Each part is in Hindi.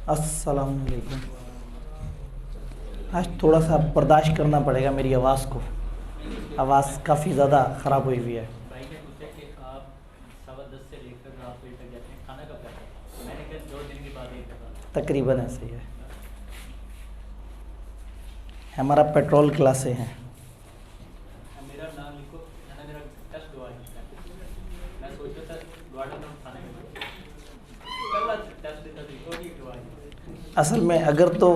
अस्सलाम वालेकुम। आज थोड़ा सा बर्दाश्त करना पड़ेगा मेरी आवाज़ को, आवाज़ काफ़ी ज़्यादा ख़राब हुई हुई है। भाई ने पूछा कि आप 10:15 से लेकर रात बजे तक जाते हैं, खाना कब खाते हैं? मैंने कहा 2 दिन के बाद एक दफ़ा। तकरीबन ऐसे ही है। हमारा पेट्रोल क्लासे हैं। मेरा नाम लिखो, है ना, मेरा टेस्ट दुआ है। मैं सोचा था दुआ नाम खाने का कल टेस्ट देता लिखो कि दुआ है। असल में अगर तो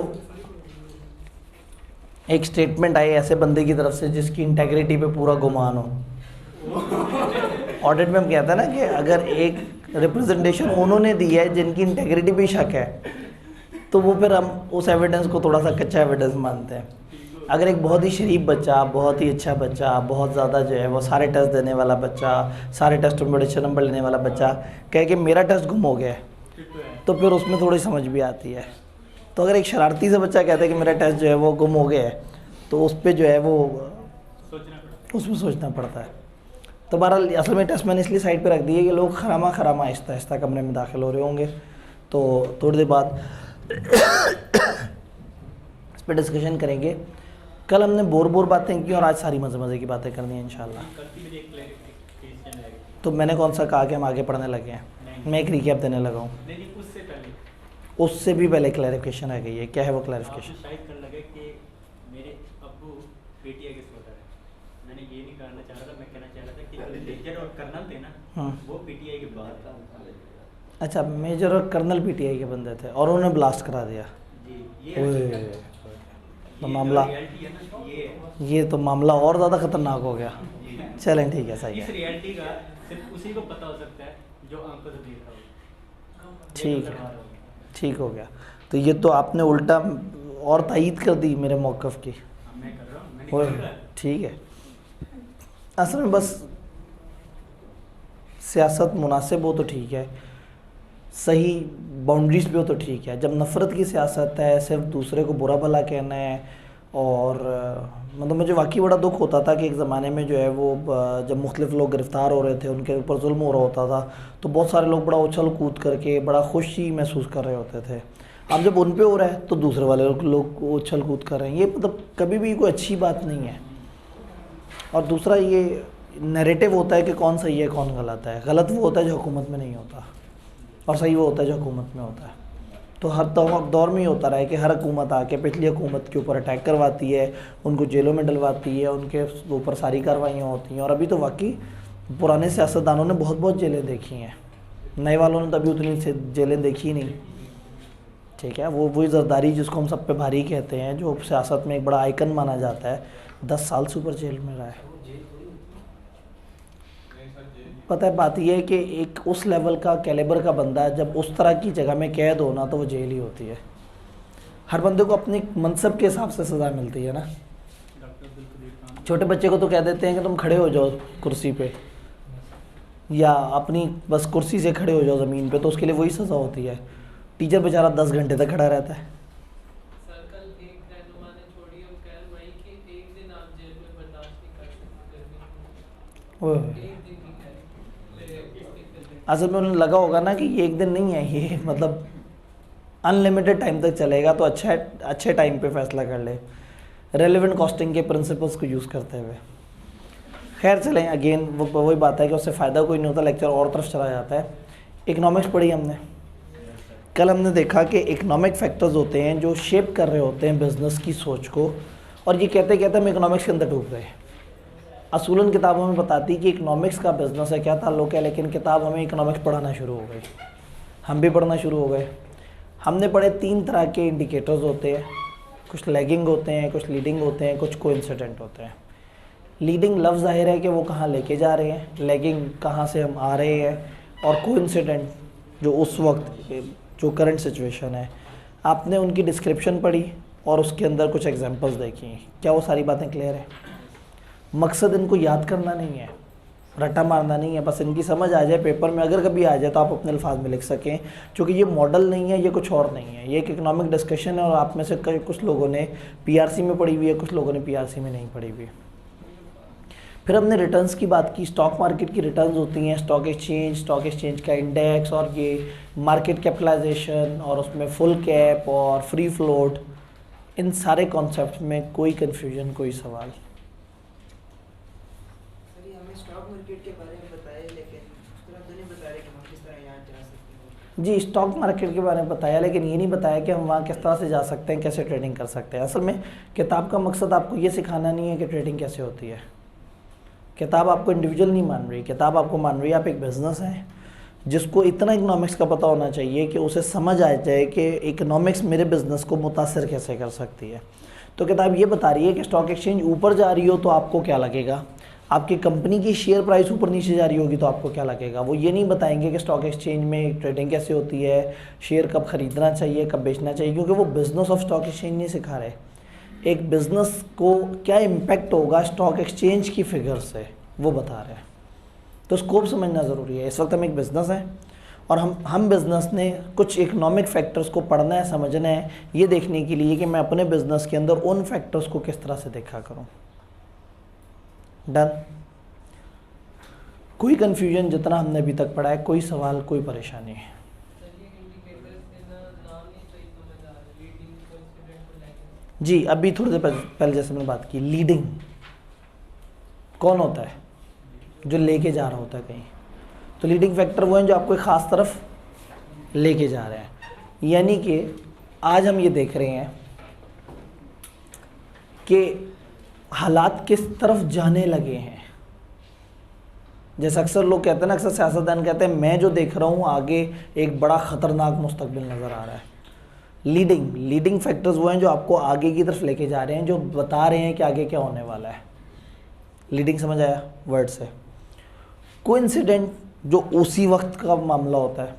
एक स्टेटमेंट आई ऐसे बंदे की तरफ से जिसकी इंटेग्रिटी पे पूरा गुमान हो, ऑडिट में हम कहते हैं ना कि अगर एक रिप्रेजेंटेशन उन्होंने दी है जिनकी इंटेग्रिटी पे शक है, तो वो फिर हम उस एविडेंस को थोड़ा सा कच्चा एविडेंस मानते हैं। अगर एक बहुत ही शरीफ बच्चा, बहुत ही अच्छा बच्चा, बहुत ज़्यादा जो है वो सारे टेस्ट देने वाला बच्चा, सारे टेस्ट में बड़े अच्छे नंबर लेने वाला बच्चा कहे कि मेरा टेस्ट गुम हो गया है, तो फिर उसमें थोड़ी समझ भी आती है। तो अगर एक शरारती से बच्चा कहता है कि मेरा टेस्ट जो है वो गुम हो गया है, तो उस पर जो है वो उसमें सोचना पड़ता है। तो बहरहाल असल में टेस्ट मैंने इसलिए साइड पे रख दी है कि लोग खरामा आहिस्ता आहिस्ता कमरे में दाखिल हो रहे होंगे, तो थोड़ी देर बाद इस पर डिस्कशन करेंगे। कल हमने बोर बातें की और आज सारी मज़े की बातें करनी है इंशाल्लाह। तो मैंने कौन सा कहा कि हम आगे पढ़ने लगे हैं? मैं एक रिकैप देने लगा हूँ। उससे भी पहले क्लैरिफिकेशन आ गई है। क्या है वो क्लैरिफिकेशन? शायद कर लगे कि मेरे अब्बू पीटीआई के सपोर्टर है। मैंने ये नहीं कहना चाह रहा था, मैं कहना चाह रहा था कि जो मेजर और कर्नल थे ना, वो पीटीआई के बाद था। अच्छा, मेजर और कर्नल पीटीआई के बंदे थे और उन्होंने ब्लास्ट करा दिया। तो मामला ये तो मामला और ज़्यादा ख़तरनाक हो गया। चलें ठीक है, सही है। इस रियलिटी का सिर्फ उसी को पता हो सकता है जो आंखों से देख रहा हो। ठीक है, ठीक हो गया। तो ये तो आपने उल्टा और तायीद कर दी मेरे मौक़िफ़ की। मैं कर रहा हूँ, मैं नहीं कर रहा। ठीक है। असल में बस सियासत मुनासिब हो तो ठीक है, सही बाउंड्रीज पे हो तो ठीक है। जब नफ़रत की सियासत है, सिर्फ दूसरे को बुरा भला कहना है, और मतलब मुझे वाकई बड़ा दुख होता था कि एक ज़माने में जो है वो जब मुख्तलिफ़ लोग गिरफ़्तार हो रहे थे, उनके ऊपर जुल्म हो रहा होता था, तो बहुत सारे लोग बड़ा उछल कूद करके बड़ा खुशी महसूस कर रहे होते थे। अब जब उन पे हो रहा है तो दूसरे वाले लोग उछल कूद कर रहे हैं। ये मतलब कभी भी कोई अच्छी बात नहीं है। और दूसरा ये नैरेटिव होता है कि कौन सही है कौन गलत है। गलत वो होता है जो हुकूमत में नहीं होता, और सही वो होता है जो हुकूमत में होता है। तो हर दौर में ही होता रहा है कि हर हुकूमत आके पिछली हुकूमत के ऊपर अटैक करवाती है, उनको जेलों में डलवाती है, उनके ऊपर सारी कार्रवाइयाँ होती हैं। और अभी तो वाकई पुराने सियासतदानों ने बहुत जेलें देखी हैं, नए वालों ने तो अभी उतनी से जेलें देखी ही नहीं। ठीक है, वो वही जरदारी जिसको हम सब पे भारी कहते हैं, जो सियासत में एक बड़ा आइकन माना जाता है, 10 साल से ऊपर जेल में रहा है। पता है बात यह है कि एक उस लेवल का कैलिबर का बंदा जब उस तरह की जगह में कैद होना, तो वो जेल ही होती है। हर बंदे को अपने मनसब के हिसाब से सज़ा मिलती है ना। छोटे बच्चे को तो कह देते हैं कि तुम खड़े हो जाओ कुर्सी पे, या अपनी बस कुर्सी से खड़े हो जाओ ज़मीन पे, तो उसके लिए वही सज़ा होती है। टीचर बेचारा 10 घंटे तक खड़ा रहता है। असल में उन्हें लगा होगा ना कि ये एक दिन नहीं है, ये मतलब अनलिमिटेड टाइम तक चलेगा, तो अच्छे टाइम पे फैसला कर ले, रेलेवेंट कॉस्टिंग के प्रिंसिपल्स को यूज़ करते हुए। खैर चलें, अगेन वो वही बात है कि उससे फ़ायदा कोई नहीं होता, लेक्चर और तरफ चला जाता है। इकनॉमिक्स पढ़ी हमने। कल हमने देखा कि इकनॉमिक फैक्टर्स होते हैं जो शेप कर रहे होते हैं बिज़नेस की सोच को, और ये कहते कहते हम इकनॉमिक्स के अंदर डूब गए। असूलन किताब हमें बताती कि इकनॉमिक्स का बिज़नेस है क्या ताल्लुक़ है, लेकिन किताब हमें इकनॉमिक्स पढ़ाना शुरू हो गई, हम भी पढ़ना शुरू हो गए। हमने पढ़े 3 तरह के इंडिकेटर्स होते हैं, कुछ लैगिंग होते हैं, कुछ लीडिंग होते हैं, कुछ कोइंसिडेंट होते हैं। लीडिंग लफ्ज़ ज़ाहिर है कि वो कहाँ लेके जा रहे हैं, लैगिंग कहाँ से हम आ रहे हैं, और कोइंसिडेंट जो उस वक्त जो करंट सिचुएशन है। आपने उनकी डिस्क्रिप्शन पढ़ी और उसके अंदर कुछ एग्जांपल्स देखी। क्या वो सारी बातें क्लियर है? मकसद इनको याद करना नहीं है, रट्टा मारना नहीं है, बस इनकी समझ आ जाए पेपर में, अगर कभी आ जाए तो आप अपने अल्फाज में लिख सकें, क्योंकि ये मॉडल नहीं है, ये कुछ और नहीं है, ये एक इकनॉमिक डिस्कशन है। और आप में से कुछ लोगों ने पीआरसी में पढ़ी हुई है, कुछ लोगों ने पीआरसी में नहीं पढ़ी हुई। फिर हमने रिटर्न्स की बात की, स्टॉक मार्केट की रिटर्न्स होती हैं, स्टॉक एक्सचेंज का इंडेक्स और ये मार्केट कैपिटलाइजेशन और उसमें फुल कैप और फ्री फ्लोट, इन सारे कॉन्सेप्ट में कोई कन्फ्यूजन, कोई सवाल? सर ये हमें स्टॉक मार्केट के बारे में बताया, लेकिन उस तरह तो नहीं बता रहे कि हम किस तरह यहाँ जा सकते हैं। जी, स्टॉक मार्केट के बारे में बताया, लेकिन ये नहीं बताया कि हम वहाँ किस तरह से जा सकते हैं, कैसे ट्रेडिंग कर सकते हैं। असल में किताब का मकसद आपको ये सिखाना नहीं है कि ट्रेडिंग कैसे होती है। किताब आपको इंडिविजुअल नहीं मान रही, किताब आपको मान रही है आप एक बिज़नेस है जिसको इतना इकोनॉमिक्स का पता होना चाहिए कि उसे समझ आ जाए कि इकोनॉमिक्स मेरे बिज़नेस को मुतासर कैसे कर सकती है। तो किताब ये बता रही है कि स्टॉक एक्सचेंज ऊपर जा रही हो तो आपको क्या लगेगा, आपकी कंपनी की शेयर प्राइस ऊपर नीचे जा रही होगी तो आपको क्या लगेगा। वो ये नहीं बताएंगे कि स्टॉक एक्सचेंज में ट्रेडिंग कैसे होती है, शेयर कब खरीदना चाहिए, कब बेचना चाहिए, क्योंकि वो बिज़नेस ऑफ स्टॉक एक्सचेंज नहीं सिखा रहे। एक बिज़नेस को क्या इम्पैक्ट होगा स्टॉक एक्सचेंज की फिगर से, वो बता रहे हैं। तो स्कोप समझना ज़रूरी है। इस वक्त हम एक बिज़नेस है और हम बिज़नेस ने कुछ इकोनॉमिक फैक्टर्स को पढ़ना है, समझना है, ये देखने के लिए कि मैं अपने बिज़नेस के अंदर उन फैक्टर्स को किस तरह से देखा करूं। डन? कोई कन्फ्यूजन जितना हमने अभी तक पढ़ा है, कोई सवाल, कोई परेशानी है? जी, अभी थोड़ी देर पहले जैसे मैंने बात की, लीडिंग कौन होता है? जो लेके जा रहा होता है कहीं। तो लीडिंग फैक्टर वो हैं जो आपको एक ख़ास तरफ लेके जा रहे हैं। यानी कि आज हम ये देख रहे हैं कि हालात किस तरफ जाने लगे हैं। जैसे अक्सर लोग कहते हैं ना, अक्सर सियासतदान कहते हैं मैं जो देख रहा हूँ आगे एक बड़ा ख़तरनाक मुस्तकबिल नज़र आ रहा है। लीडिंग फैक्टर्स वो हैं जो आपको आगे की तरफ लेके जा रहे हैं, जो बता रहे हैं कि आगे क्या होने वाला है। लीडिंग समझ आया वर्ड से? कोइंसिडेंट जो उसी वक्त का मामला होता है,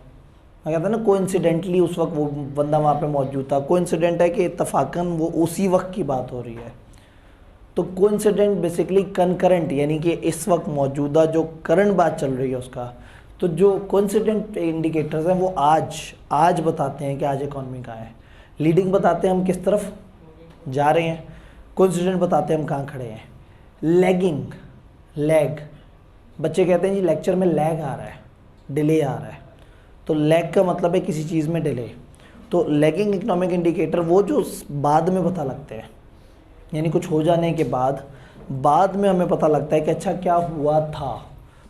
मैं कहता है ना कोइंसिडेंटली उस वक्त वो बंदा वहाँ पे मौजूद था। कोइंसिडेंट है कि इत्तफाकन वो उसी वक्त की बात हो रही है। तो कोइंसिडेंट बेसिकली कनकरेंट, यानी कि इस वक्त मौजूदा जो करंट बात चल रही है उसका। तो जो कोइंसिडेंट इंडिकेटर्स हैं वो आज बताते हैं कि आज इकॉनमी कहाँ है। लीडिंग बताते हैं हम किस तरफ जा रहे हैं, कोइंसिडेंट बताते हैं हम कहाँ खड़े हैं। लैग, बच्चे कहते हैं जी लेक्चर में लैग आ रहा है, डिले आ रहा है। तो लैग का मतलब है किसी चीज़ में डिले। तो लैगिंग इकोनॉमिक इंडिकेटर वो जो बाद में पता लगते हैं, यानी कुछ हो जाने के बाद में हमें पता लगता है कि अच्छा क्या हुआ था।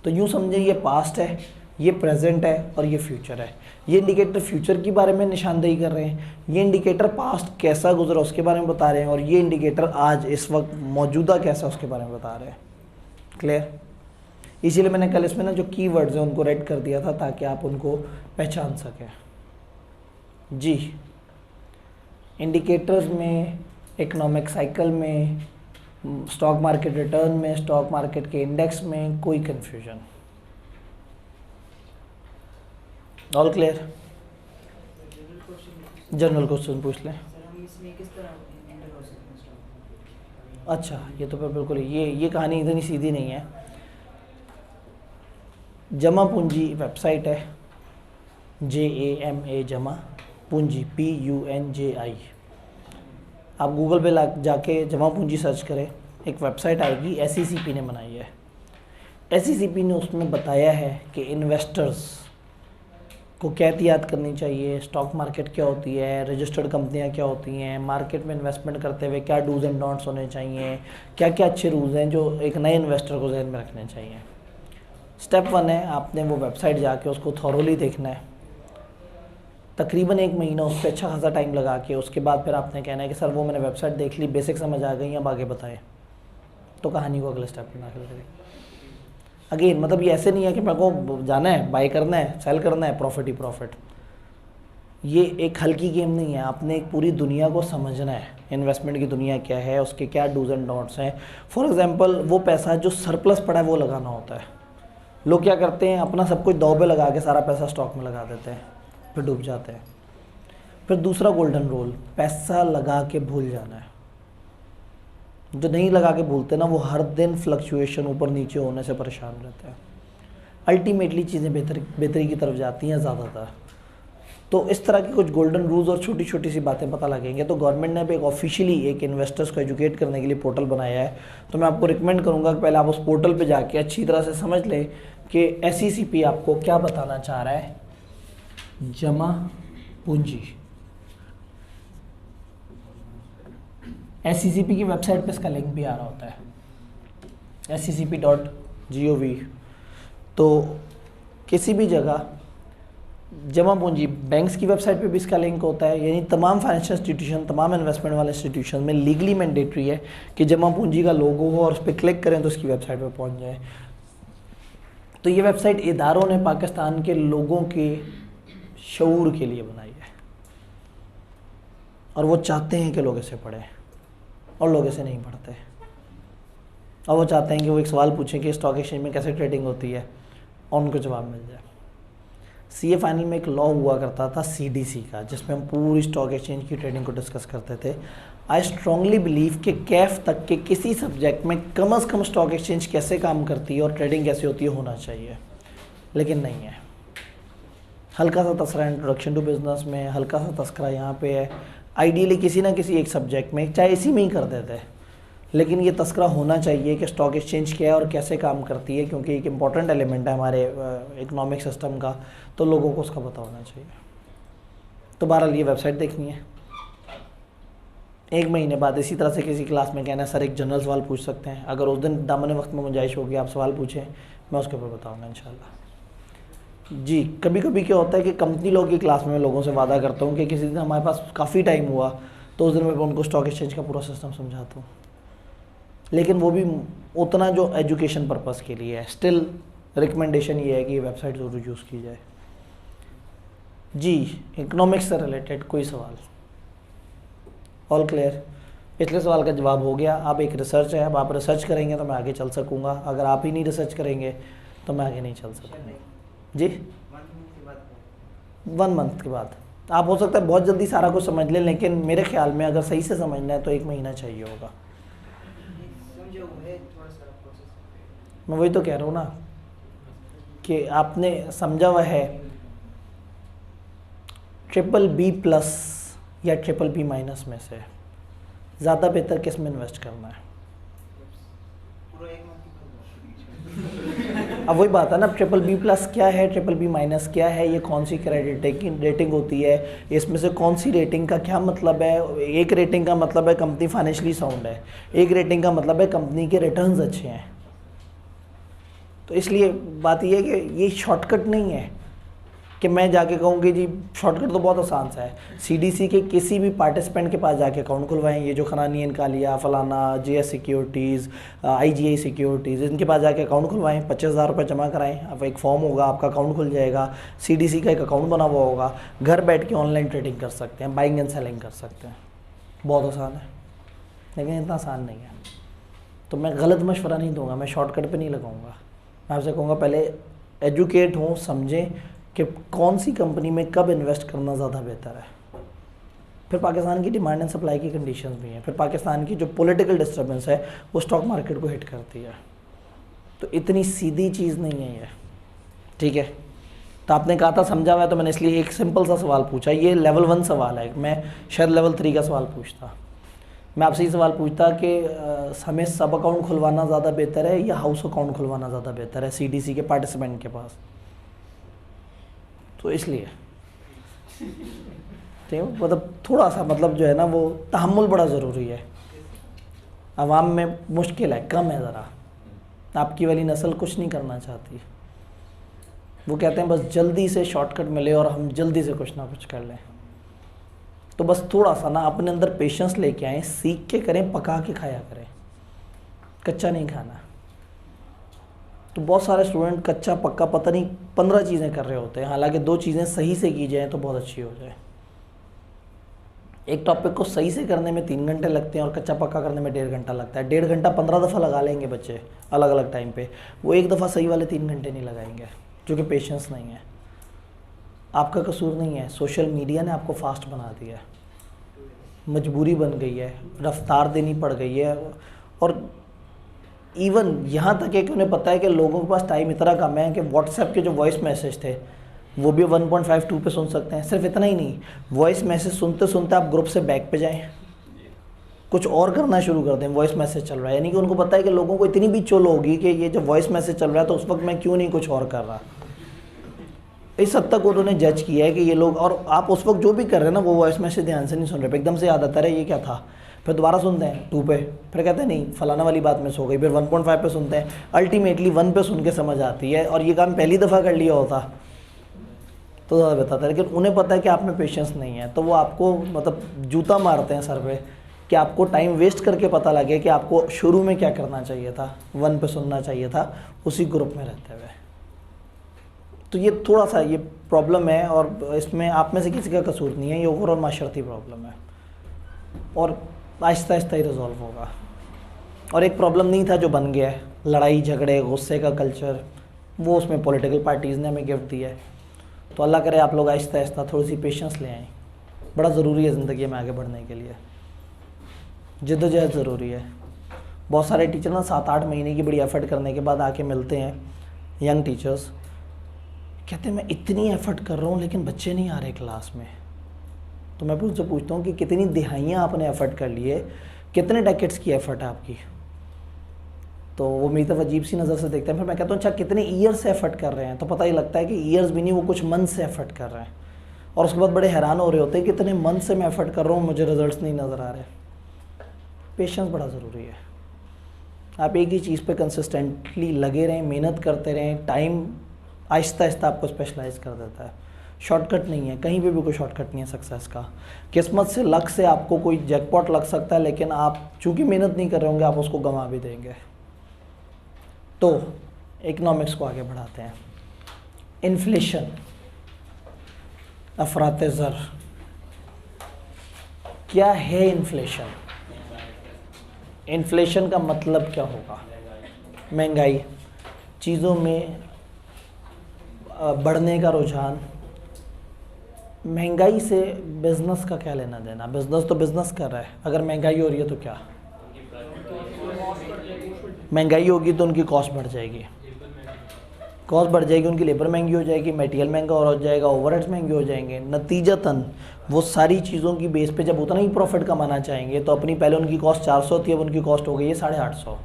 तो यूँ समझे ये पास्ट है, ये प्रेजेंट है और ये फ्यूचर है। ये इंडिकेटर फ्यूचर के बारे में निशानदेही कर रहे हैं, ये इंडिकेटर पास्ट कैसा गुजरा उसके बारे में बता रहे हैं, और ये इंडिकेटर आज इस वक्त मौजूदा कैसा उसके बारे में बता रहे हैं। क्लियर? इसीलिए मैंने कल इसमें ना जो कीवर्ड्स हैं उनको रेड कर दिया था ताकि आप उनको पहचान सकें। जी, इंडिकेटर्स में, इकोनॉमिक साइकिल में, स्टॉक मार्केट रिटर्न में, स्टॉक मार्केट के इंडेक्स में कोई confusion? All clear? General question पूछ लें। सर हम इसमें किस तरह एंटर हो सकते हैं स्टॉक? अच्छा, ये तो बिल्कुल ये कहानी इतनी सीधी नहीं है। जमा पूंजी वेबसाइट है, JAMA जमा पूंजी PUNJI। आप गूगल पे जाके जमा पूंजी सर्च करें, एक वेबसाइट आएगी, SECP ने बनाई है। SECP ने उसमें बताया है कि इन्वेस्टर्स को क्या एहतियात करनी चाहिए, स्टॉक मार्केट क्या होती है, रजिस्टर्ड कंपनियां क्या होती हैं, मार्केट में इन्वेस्टमेंट करते हुए क्या डूज एंड डोंट्स होने चाहिए, क्या क्या अच्छे रूल्स हैं जो एक नए इन्वेस्टर को ध्यान में रखने चाहिए। स्टेप 1 है, आपने वो वेबसाइट जाके उसको थॉरोली देखना है, तकरीबन 1 महीना उस पर अच्छा खासा टाइम लगा के उसके बाद फिर आपने कहना है कि सर वो मैंने वेबसाइट देख ली, बेसिक समझ आ गई, अब आगे बताएं। तो कहानी को अगले स्टेप में दाखिल करें। अगेन मतलब ये ऐसे नहीं है कि मेरे को जाना है, बाय करना है, सेल करना है, प्रॉफिट ही प्रॉफिट। ये एक हल्की गेम नहीं है, आपने एक पूरी दुनिया को समझना है। इन्वेस्टमेंट की दुनिया क्या है, उसके क्या डूज एंड डोंट्स हैं। फॉर एग्जांपल वो पैसा जो सरप्लस पड़ा है वो लगाना होता है। लोग क्या करते हैं, अपना सब कुछ दांव पे लगा के सारा पैसा स्टॉक में लगा देते हैं, फिर डूब जाते हैं। फिर दूसरा गोल्डन रूल, पैसा लगा के भूल जाना है। जो नहीं लगा के भूलते ना, वो हर दिन फ्लक्चुएशन ऊपर नीचे होने से परेशान रहते हैं। अल्टीमेटली चीज़ें बेहतरी की तरफ जाती हैं ज़्यादातर। तो इस तरह की कुछ गोल्डन रूल्स और छोटी छोटी सी बातें पता लगेंगे। तो गवर्नमेंट ने भी एक ऑफिशियली एक इन्वेस्टर्स को एजुकेट करने के लिए पोर्टल बनाया है। तो मैं आपको रिकमेंड करूँगा कि पहले आप उस पोर्टल पे जाके अच्छी तरह से समझ लें कि SECP आपको क्या बताना चाह रहा है। जमा पूंजी, SECP की वेबसाइट पे इसका लिंक भी आ रहा होता है, SECP.gov। तो किसी भी जगह जमा पूंजी, बैंक्स की वेबसाइट पे भी इसका लिंक होता है, यानी तमाम फाइनेंशियल इंस्टीट्यूशन, तमाम इन्वेस्टमेंट वाले इंस्टीट्यूशन में लीगली मैंडेटरी है कि जमा पूंजी का लोगो हो और उस पर क्लिक करें तो उसकी वेबसाइट पे पहुंच जाए। तो ये वेबसाइट इदारों ने पाकिस्तान के लोगों के शऊर के लिए बनाई है और वो चाहते हैं कि लोग इसे पढ़ें और लोग इसे नहीं पढ़ते। और वो चाहते हैं कि वो एक सवाल पूछें कि स्टॉक एक्सचेंज में कैसे ट्रेडिंग होती है और उनको जवाब मिल जाए। CA फाइनल में एक लॉ हुआ करता था CDC का, जिसमें हम पूरी स्टॉक एक्सचेंज की ट्रेडिंग को डिस्कस करते थे। आई स्ट्रांगली बिलीव कि कैफ तक के किसी सब्जेक्ट में कम से कम स्टॉक एक्सचेंज कैसे काम करती है और ट्रेडिंग कैसे होती है होना चाहिए, लेकिन नहीं है। हल्का सा तस्करा इंट्रोडक्शन टू बिजनेस में, हल्का सा तस्करा यहाँ पे है। आइडियली किसी ना किसी एक सब्जेक्ट में, चाहे इसी में ही कर देते, लेकिन ये तस्करा होना चाहिए कि स्टॉक एक्सचेंज क्या है और कैसे काम करती है, क्योंकि एक इम्पॉर्टेंट एलिमेंट है हमारे इकोनॉमिक सिस्टम का, तो लोगों को उसका पता होना चाहिए। तो बहरहाल ये वेबसाइट देखनी है। 1 महीने बाद इसी तरह से किसी क्लास में कहना है सर एक जनरल सवाल पूछ सकते हैं, अगर उस दिन दामन वक्त में गुंजाइश होगी आप सवाल पूछें, मैं उसके ऊपर बताऊँगा इंशाल्लाह। जी, कभी कभी क्या होता है कि कंपनी लॉ की क्लास में मैं लोगों से वादा करता हूँ कि किसी दिन हमारे पास काफ़ी टाइम हुआ तो उस दिन मैं उनको स्टॉक एक्सचेंज का पूरा सिस्टम समझाता हूँ, लेकिन वो भी उतना जो एजुकेशन पर्पस के लिए है। स्टिल रिकमेंडेशन ये है कि ये वेबसाइट ज़रूर यूज़ की जाए। जी, इकोनॉमिक्स से रिलेटेड कोई सवाल? All clear? पिछले सवाल का जवाब हो गया। अब एक रिसर्च है, अब आप रिसर्च करेंगे तो मैं आगे चल सकूँगा, अगर आप ही नहीं रिसर्च करेंगे तो मैं आगे नहीं चल सकूँगा। जी, 1 मंथ के बाद आप हो सकता है बहुत जल्दी सारा कुछ समझ लें, लेकिन मेरे ख्याल में अगर सही से समझना है तो 1 महीना चाहिए होगा। मैं वही तो कह रहा हूँ ना कि आपने समझा हुआ है BBB+ या BBB- में से ज़्यादा बेहतर किस में इन्वेस्ट करना है। अब वही बात है ना, BBB+ क्या है, BBB- क्या है, ये कौन सी क्रेडिट रेटिंग होती है, इसमें से कौन सी रेटिंग का क्या मतलब है। एक रेटिंग का मतलब है कंपनी फाइनेंशियली साउंड है, एक रेटिंग का मतलब है कंपनी के रिटर्न्स अच्छे हैं। तो इसलिए बात यह है कि ये शॉर्टकट नहीं है कि मैं जाके कहूँ कि जी शॉर्टकट तो बहुत आसान सा है। CDC के किसी भी पार्टिसिपेंट के पास जाके अकाउंट खुलवाएं, ये जो खनानी कालिया फलाना JS सिक्योरिटीज़ IGI सिक्योरिटीज़, इनके पास जाके अकाउंट खुलवाएं, 25,000 रुपये जमा कराएं, अब एक फॉर्म होगा, आपका अकाउंट खुल जाएगा, CDC का एक अकाउंट बना हुआ होगा, घर बैठ के ऑनलाइन ट्रेडिंग कर सकते हैं, बाइंग एंड सेलिंग कर सकते हैं। बहुत आसान है, लेकिन इतना आसान नहीं है। तो मैं गलत मशवरा नहीं दूँगा, मैं शॉर्टकट पर नहीं लगाऊँगा। मैं आपसे कहूँगा पहले एजुकेट हों, समझें कि कौन सी कंपनी में कब इन्वेस्ट करना ज़्यादा बेहतर है। फिर पाकिस्तान की डिमांड एंड सप्लाई की कंडीशंस भी हैं, फिर पाकिस्तान की जो पॉलिटिकल डिस्टर्बेंस है वो स्टॉक मार्केट को हिट करती है। तो इतनी सीधी चीज़ नहीं है ये, ठीक है। तो आपने कहा था समझा हुआ है, तो मैंने इसलिए एक सिंपल सा सवाल पूछा। ये लेवल 1 सवाल है, मैं शायद लेवल 3 का सवाल पूछता। मैं आपसे ये सवाल पूछता कि हमें सब अकाउंट खुलवाना ज़्यादा बेहतर है या हाउस अकाउंट खुलवाना ज़्यादा बेहतर है CDC के पार्टिसिपेंट के पास। तो इसलिए ठीक है, मतलब थोड़ा सा मतलब जो है ना वो तहम्मुल बड़ा ज़रूरी है। आवाम में मुश्किल है, कम है ज़रा। आपकी वाली नस्ल कुछ नहीं करना चाहती, वो कहते हैं बस जल्दी से शॉर्टकट मिले और हम जल्दी से कुछ ना कुछ कर लें। तो बस थोड़ा सा ना अपने अंदर पेशेंस लेके आएँ, सीख के करें, पका के खाया करें, कच्चा नहीं खाना। तो बहुत सारे स्टूडेंट कच्चा पक्का पता नहीं 15 चीज़ें कर रहे होते हैं, हालांकि 2 चीज़ें सही से की जाएँ तो बहुत अच्छी हो जाए। एक टॉपिक को सही से करने में 3 घंटे लगते हैं और कच्चा पक्का करने में 1.5 घंटा लगता है। 1.5 घंटा 15 दफ़ा लगा लेंगे बच्चे अलग अलग टाइम पे, वो एक दफ़ा सही वाले 3 घंटे नहीं लगाएंगे, क्योंकि पेशेंस नहीं है। आपका कसूर नहीं है, सोशल मीडिया ने आपको फास्ट बना दिया है, मजबूरी बन गई है, रफ्तार देनी पड़ गई है। और इवन यहाँ तक है कि उन्हें पता है कि लोगों के पास टाइम इतना कम है कि व्हाट्सएप के जो वॉइस मैसेज थे वो भी 1.52 पे सुन सकते हैं। सिर्फ इतना ही नहीं, वॉइस मैसेज सुनते सुनते आप ग्रुप से बैक पे जाएं, कुछ और करना शुरू कर दें। वॉइस मैसेज चल रहा है, यानी कि उनको पता है कि लोगों को इतनी भी चुल होगी कि ये जब वॉइस मैसेज चल रहा है तो उस वक्त मैं क्यों नहीं कुछ और कर रहा। इस हद तक उन्होंने जज किया है कि ये लोग, और आप उस वक्त जो भी कर रहे हैं ना वो वॉइस मैसेज ध्यान से नहीं सुन रहे, एकदम से याद आता है ये क्या था, फिर दोबारा सुनते हैं 2 पे, फिर कहते हैं नहीं फलाना वाली बात मिस हो गई, फिर 1.5 पे सुनते हैं, अल्टीमेटली 1 पे सुन के समझ आती है। और ये काम पहली दफ़ा कर लिया होता तो ज़्यादा बताता है, लेकिन उन्हें पता है कि आप में पेशेंस नहीं है, तो वो आपको मतलब जूता मारते हैं सर पे कि आपको टाइम वेस्ट करके पता लगे कि आपको शुरू में क्या करना चाहिए था, 1 पे सुनना चाहिए था उसी ग्रुप में रहते हुए। तो ये थोड़ा सा ये प्रॉब्लम है, और इसमें आप में से किसी का कसूर नहीं है, ये ओवरऑल माशरती प्रॉब्लम है और आहिस्ता आहिस्ता ही रिजॉल्व होगा। और एक प्रॉब्लम नहीं था जो बन गया है, लड़ाई झगड़े गुस्से का कल्चर, वो उसमें पॉलिटिकल पार्टीज़ ने हमें गिफ्ट दिया है। तो अल्लाह करे आप लोग आहिस्ता आहिस्ता थोड़ी सी पेशेंस ले आएँ, बड़ा ज़रूरी है ज़िंदगी में आगे बढ़ने के लिए, जिद्दोजहद ज़रूरी है। बहुत सारे टीचर ना 7-8 महीने की बड़ी एफ़र्ट करने के बाद आके मिलते हैं, यंग टीचर्स कहते हैं मैं इतनी एफ़र्ट कर रहा हूँ लेकिन बच्चे नहीं आ रहे क्लास में। तो मैं उनसे पूछता हूँ कि कितनी दिहाइयाँ आपने एफ़र्ट कर लिए, कितने डेकेड्स की एफ़र्ट है आपकी। तो वो मेरी तरफ अजीब सी नज़र से देखते हैं। फिर मैं कहता हूँ अच्छा कितने ईयर्स से एफ़र्ट कर रहे हैं, तो पता ही लगता है कि ईयर्स भी नहीं, वो कुछ मंथ से एफ़र्ट कर रहे हैं। और उसके बाद बड़े हैरान हो रहे होते हैं कि इतने मंथ से मैं एफ़र्ट कर रहा हूँ, मुझे रिजल्ट्स नहीं नज़र आ रहे। पेशेंस बड़ा ज़रूरी है। आप एक ही चीज़ पे कंसिस्टेंटली लगे रहें, मेहनत करते रहें, टाइम आहिस्ता आहिस्ता आपको स्पेशलाइज कर देता है। शॉर्टकट नहीं है, कहीं पे भी कोई शॉर्टकट नहीं है सक्सेस का। किस्मत से, लक से आपको कोई जैकपॉट लग सकता है, लेकिन आप चूँकि मेहनत नहीं कर रहे होंगे आप उसको गंवा भी देंगे। तो इकोनॉमिक्स को आगे बढ़ाते हैं। इन्फ्लेशन, अफरात ज़र, क्या है इन्फ्लेशन? इन्फ्लेशन का मतलब क्या होगा? महंगाई, चीज़ों में बढ़ने का रुझान। महंगाई से बिज़नेस का क्या लेना देना? बिज़नेस तो बिज़नेस कर रहा है, अगर महंगाई हो रही है तो क्या? महंगाई होगी तो उनकी कॉस्ट बढ़ जाएगी, कॉस्ट बढ़ जाएगी, उनकी लेबर महंगी हो जाएगी, मटेरियल महंगा और हो जाएगा, ओवरहेड्स महंगे हो जाएंगे। नतीजतन वो सारी चीज़ों की बेस पे जब उतना ही प्रॉफिट कमाना चाहेंगे तो अपनी पहले उनकी कॉस्ट 400 थी, अब उनकी कॉस्ट हो गई है 850।